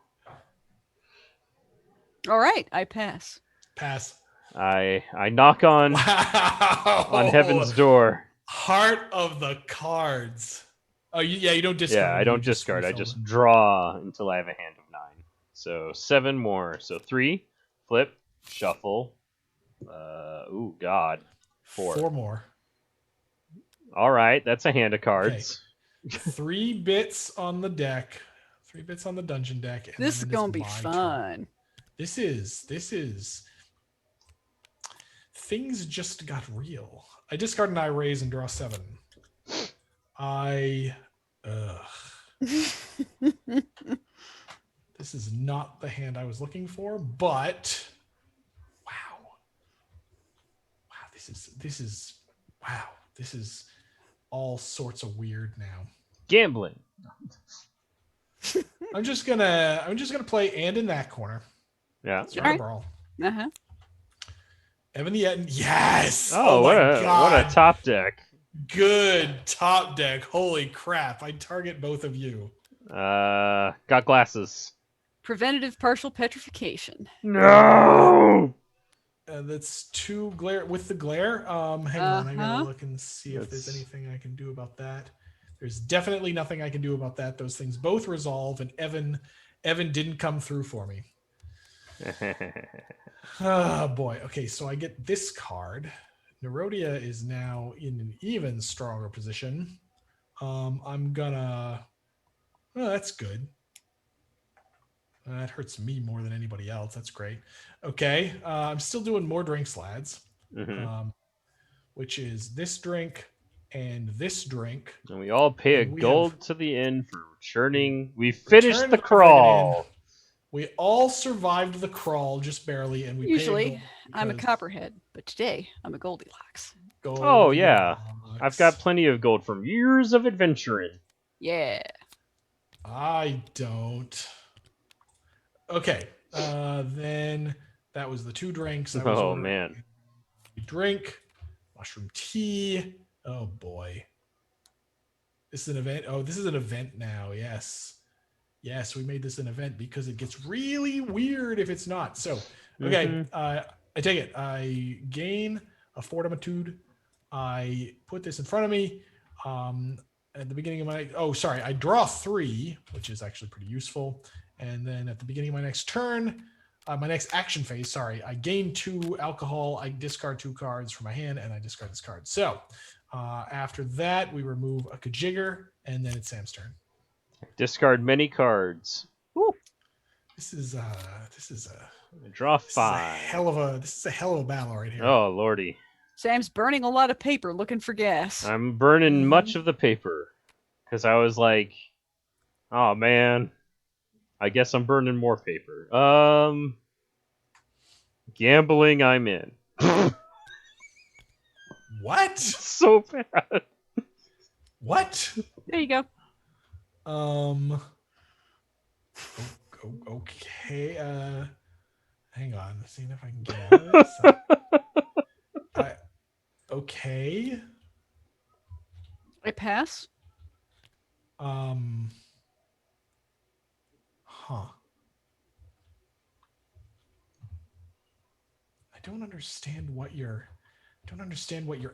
All right, I pass. Pass. I knock on Wow. heaven's door. Heart of the cards. Oh, you don't discard. Yeah, I you don't just discard. I refill just them. draw until I have a hand of 9. So 7 more. So 3, flip, shuffle. Ooh, God. 4. 4 more. All right, that's a hand of Okay. cards. 3 bits on the deck. 3 bits on the dungeon deck. And This is then it gonna be my turn. fun. This is. Things just got real. I discard an I raise and draw 7. This is not the hand I was looking for, but wow. This is all sorts of weird now. Gambling. I'm just gonna play and in that corner. Yeah. Start Alright. a brawl. Uh-huh. Evan the Etten. Yes. Oh, my what god. a top deck. Good top deck. Holy crap. I target both of you. Got glasses. Preventative partial petrification. No. That's 2 glare with the glare. Hang on, I gotta Uh-huh. look and see if there's That's- anything I can do about that. There's definitely nothing I can do about that. Those things both resolve, and Evan didn't come through for me. Oh boy. Okay, so I get this card. Nerodia is now in an even stronger position. I'm gonna. Oh, that's good. That hurts me more than anybody else. That's great. Okay, I'm still doing more drink slads, Mhm. which is this drink and this drink. And we all pay a And we gold have to the inn for returning. We finished returned the the Red Dragon Inn. crawl. We all survived the crawl just barely, and we pay a Usually, gold I'm a because copperhead, but today I'm a Goldilocks. Oh, yeah. Goldilocks. I've got plenty of gold from years of adventuring. Yeah. I don't. Okay. Then that was the 2 drinks. I was Oh, ordering man. a drink, mushroom tea. Oh boy. This is an event. Oh, this is an event now. Yes. Yes, we made this an event because it gets really weird if it's not. So, okay. Mhm. I take it. I gain a fortitude. I put this in front of me. At the beginning of my I draw 3, which is actually pretty useful. And then at the beginning of my next turn, my next action phase, I gain 2 alcohol. I discard 2 cards from my hand, and I discard this card. So after that, we remove a Kajigger, and then it's Sam's turn. Discard many cards. Ooh. This is a Draw this is a 5. hell of a battle right here. Oh, lordy. Sam's burning a lot of paper looking for gas. I'm burning Mhm. much of the paper. Because I was like, oh, man. I guess I'm burning more paper. Gambling, I'm in. What? So bad. What? There you go. Okay. Hang on. Let's see if I can get out of this. Okay. I pass. Huh. I don't understand what your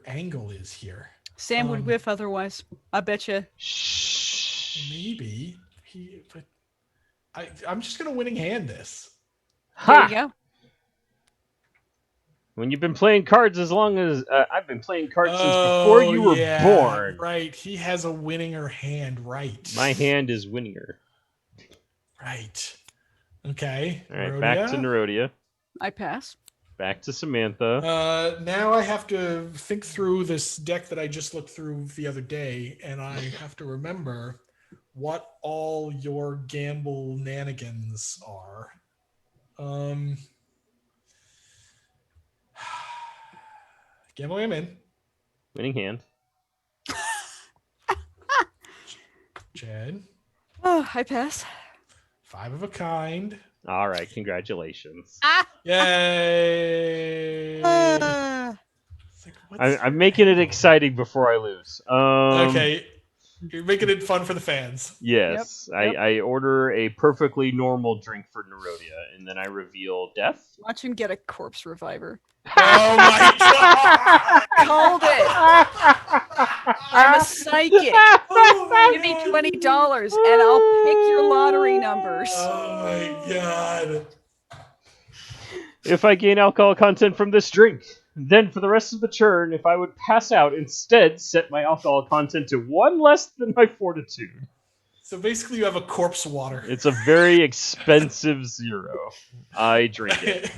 angle is here. Sam would whiff otherwise. I bet you. Shh. Maybe but I'm just gonna winning hand this. There Ha! you go. When you've been playing cards as long as I've been playing cards since before you were born. Right. He has a winninger hand, right. My hand is winninger. Right. Okay. All right, back to Nerodia. I pass. Back to Samantha. Now I have to think through this deck that I just looked through the other day, and I have to remember what all your gamble nanigans are. Gambling I'm in. Winning hand. Jen. Oh, I pass. 5 of a kind. All right, congratulations. Yay! Ah. It's like, what's I'm your making it angle? exciting before I lose. Okay, you're making it fun for the fans. Yes, Yep. I order a perfectly normal drink for Nerodia, and then I reveal death. Watch him get a corpse reviver. Oh my god! Called it. I'm a psychic. Oh Give me my $20 and I'll pick your lottery numbers. Oh my god! If I gain alcohol content from this drink, then for the rest of the turn, if I would pass out, instead set my alcohol content to 1 less than my fortitude. So basically, you have a corpse water. It's a very expensive 0. I drink it.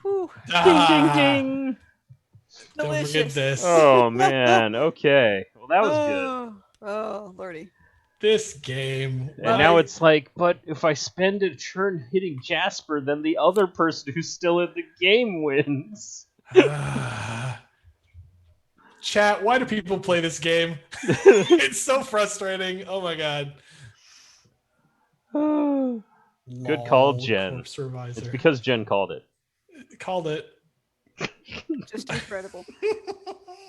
Whew. Ding, ding, ding. Don't forget Delicious. this. Oh, man. Okay. Well, that was good. Oh, lordy. This game. And now it's like, but if I spend a turn hitting Jasper, then the other person who's still in the game wins. Chat, why do people play this game? It's so frustrating. Oh my god. Good call, Lol, Jen. Corpse Reviser. It's because Jen called it. Called it. Just incredible.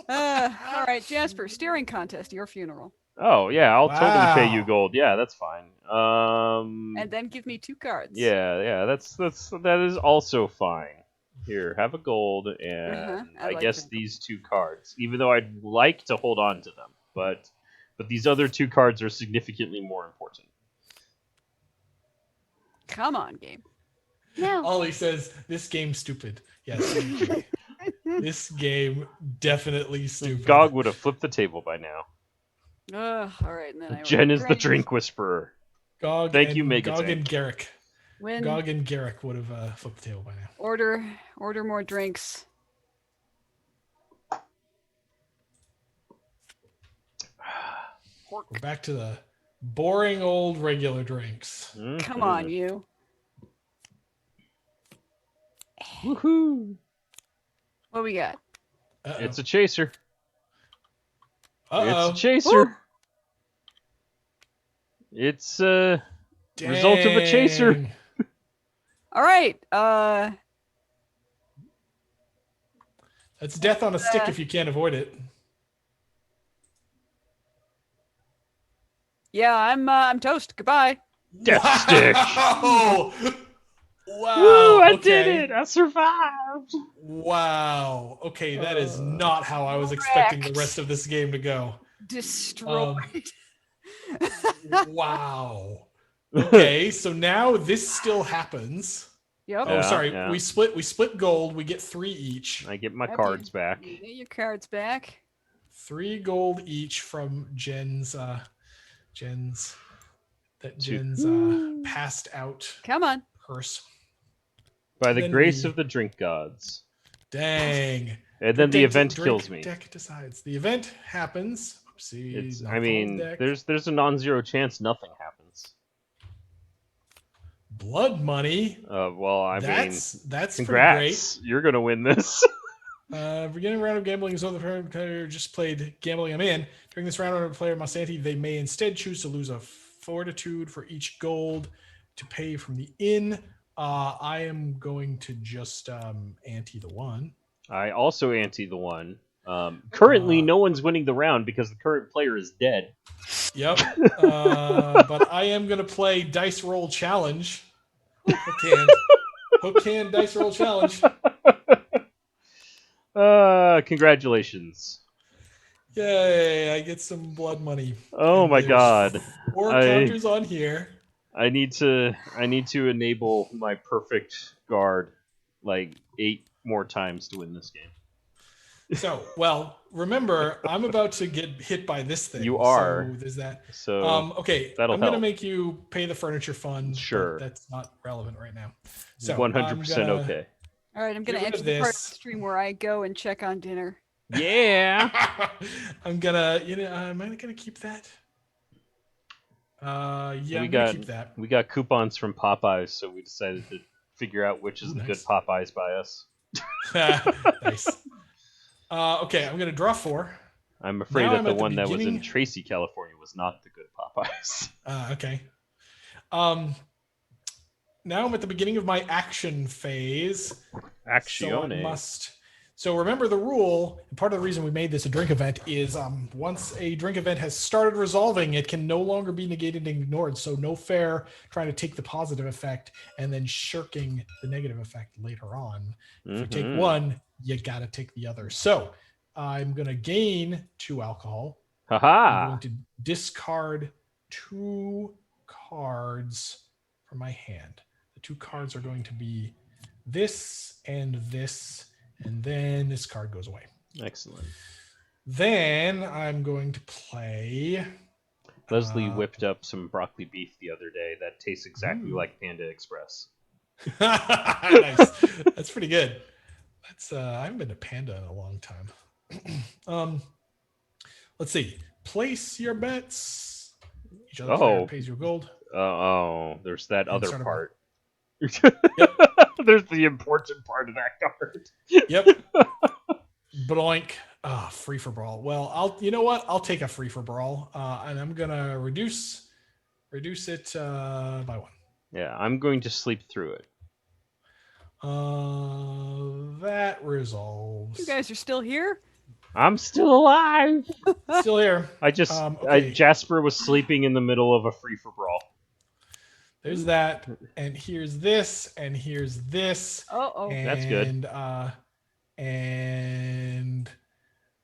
All right, Jasper, steering contest, your funeral. Oh, yeah, I'll totally pay you Wow. gold. Yeah, that's fine. And then give me 2 cards. Yeah, that is also fine. Here, have a gold, and I I like guess that. these 2 cards. Even though I'd like to hold on to them, but these other 2 cards are significantly more important. Come on, game. No. Ollie says, this game's stupid. Yes, I agree. This game definitely stupid. Gog would have flipped the table by now. All right, and then I Jen order is the drinks. drink whisperer. Gog Thank and, you, Gog and Megatank. Garrick. Win. Gog and Garrick would have flipped the table by now. Order more drinks. We're back to the boring old regular drinks. Come on, you. Woohoo! What we got? Uh-oh. It's a chaser. Uh-oh. It's a chaser. Woo! It's a result of a chaser. Dang. All right. That's death on a stick if you can't avoid it. Yeah, I'm toast. Goodbye. Death stick. Wow. Wow. Woo! I okay. did it. I survived. Wow. Okay, that is not how I was expecting the Correct. rest of this game to go. Destroyed. Wow. Okay, so now this still happens. Yep. Oh, Yeah, sorry. yeah. We split gold. We get 3 each. I get my Happy. cards back. You get your cards back. 3 gold each from Jen's passed out Come on. purse. By the Then grace we- of the drink gods. Dang. And then the Drink- event drink kills me. Deck decides. The event happens. Oopsie. It's, not I the whole mean, deck. there's a non-zero chance nothing happens. blood money. Well, I mean, That's pretty congrats. You're gonna win this. great. Beginning round of gambling is when the player just played gambling I'm in. During this round, when a player must ante, they may instead choose to lose a fortitude for each gold to pay from the inn. I am going to just ante the 1. I also ante the 1. Currently, Uh, no one's winning the round because the current player is dead. Yep. But I am going to play Dice Roll Challenge. Hook hand Dice Roll Challenge. Congratulations. Yay, I get some blood money. Oh And my there's god. 4 I- counters on here. I need to enable my perfect guard like 8 more times to win this game. So, well, remember, I'm about to get hit by this thing. You are. So there's that. So Okay, that'll I'm going to help. make you pay the furniture fund. but Sure. that's not relevant right now. So 100% okay. All right, I'm gonna Get rid enter of the part of this. the stream where I go and check on dinner. Yeah. I'm gonna, am I gonna keep that? Yeah, We I'm gonna got- keep that. We got coupons from Popeyes, so we decided to figure out which is Ooh, the good nice. Popeyes by us. Nice. Okay, I'm gonna draw 4. I'm afraid Now that I'm the at the one that was in beginning. Tracy, California, was not the good Popeyes. Okay. Now I'm at the beginning of my action phase. So I Accione. must. So remember the rule. And part of the reason we made this a drink event is once a drink event has started resolving, it can no longer be negated and ignored. So no fair trying to take the positive effect and then shirking the negative effect later on. If you take one, you got to take the other. So I'm going to gain 2 alcohol. I'm Haha. going to discard 2 cards from my hand. The 2 cards are going to be this, and then this card goes away. Excellent. Then I'm going to play. Leslie whipped up some broccoli beef the other day that tastes exactly Ooh. like Panda Express. Nice. That's pretty good. That's I haven't been to Panda in a long time. Let's see. Place your bets. Each other player pays you gold. There's that And other start a part. Yep. There's the important part of that card. Yep. Bloink. Free for brawl. Well, you know what? I'll take a free for brawl, and I'm gonna reduce it by 1. Yeah, I'm going to sleep through it. That resolves. You guys are still here? I'm still alive. Still here. I just Okay. Jasper was sleeping in the middle of a free for brawl. There's that, and here's this, and here's this. Oh, and, that's good. And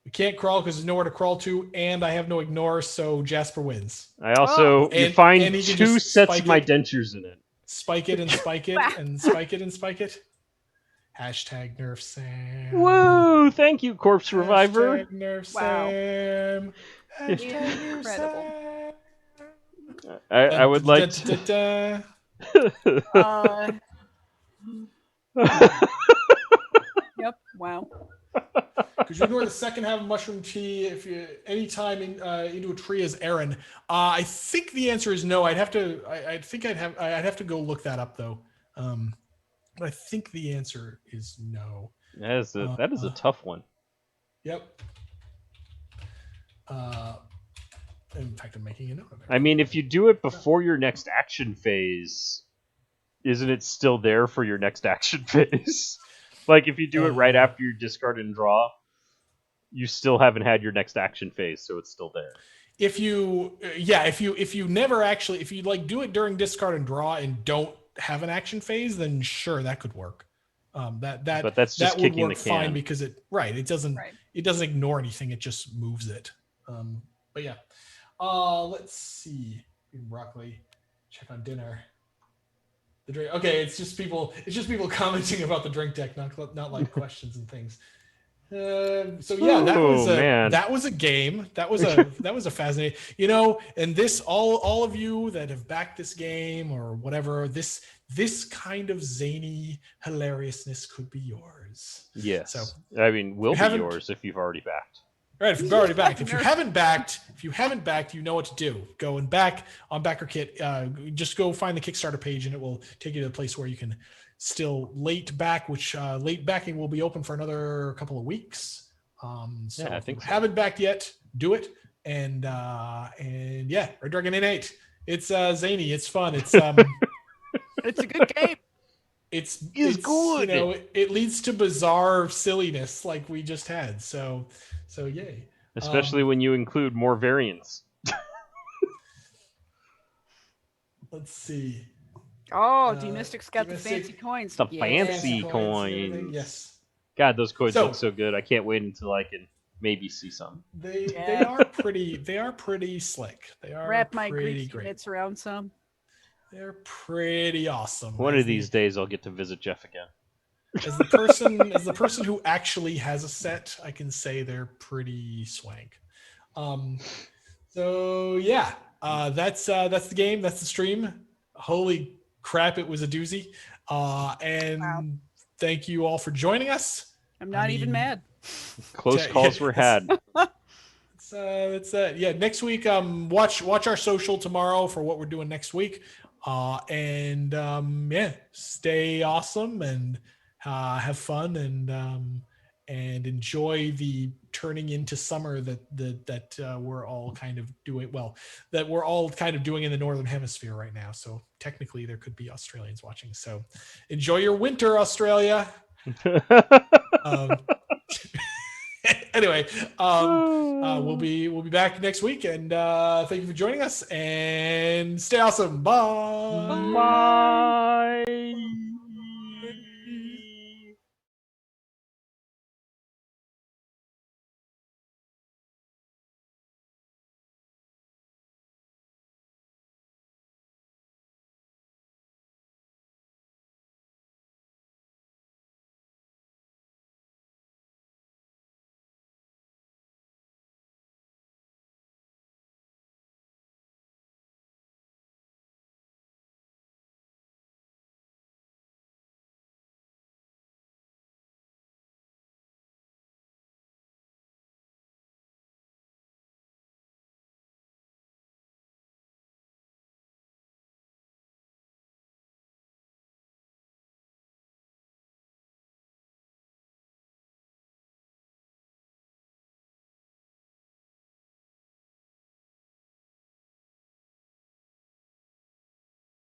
we can't crawl because there's nowhere to crawl to, and I have no ignore, so Jasper wins. I also you And find he can 2 just sets spike of my it. dentures in it. Spike it and spike it and spike it and spike it. Hashtag Nerf Sam. Woo! Thank you, Corpse Reviver. Hashtag Nerf Wow. Sam. Hashtag Nerf Incredible. Sam. I would like to. Yep. Wow. Could you ignore the second half of mushroom tea if you anytime into a tree as Aaron? I think the answer is no. I'd have to. I'd have to go look that up though. But I think the answer is no. That is a tough one. Yep. In fact, I'm making a note of it. I mean, if you do it before your next action phase, isn't it still there for your next action phase? Like if you do it right after you discard and draw, you still haven't had your next action phase, so it's still there. If you never actually, if you like do it during discard and draw and don't have an action phase, then sure, that could work. But that's just kicking would work the can. fine because it doesn't ignore anything, it just moves it. But yeah, let's see. Broccoli, check on dinner. The drink. Okay, it's just people commenting about the drink deck, not like questions and things. So yeah, that was a game. That was a fascinating. And this all of you that have backed this game or whatever, this kind of zany hilariousness could be yours. Yes. So I mean, will be yours if you've already backed. Right, if you've already backed. If you haven't backed, you know what to do. Go and back on BackerKit. Just go find the Kickstarter page, and it will take you to the place where you can still late back, which late backing will be open for another couple of weeks. So I if think you haven't backed yet, do it. And yeah, Red Dragon Innate. It's zany. It's fun. It's it's a good game. It's good. It leads to bizarre silliness like we just had. So yay. Especially when you include more variants. Let's see. Oh, D-Mystic's got the fancy coins. The fancy coins. Yes. God, those coins look so good. I can't wait until I can maybe see some. They are pretty. They are pretty slick. They are Wrap my pretty Greek great. units around some. They're pretty awesome. One of these days, I'll get to visit Jeff again. As the person who actually has a set, I can say they're pretty swank. So yeah, that's the game. That's the stream. Holy crap, it was a doozy. And thank you all for joining us. I'm not even mad. Close calls were had. That's yeah. Next week, watch our social tomorrow for what we're doing next week. And yeah, stay awesome and have fun and enjoy the turning into summer that we're all kind of doing. Well, that we're all kind of doing in the northern hemisphere right now. So technically, there could be Australians watching. So enjoy your winter, Australia. Um, anyway, we'll be back next week, and thank you for joining us. And stay awesome. Bye. Bye.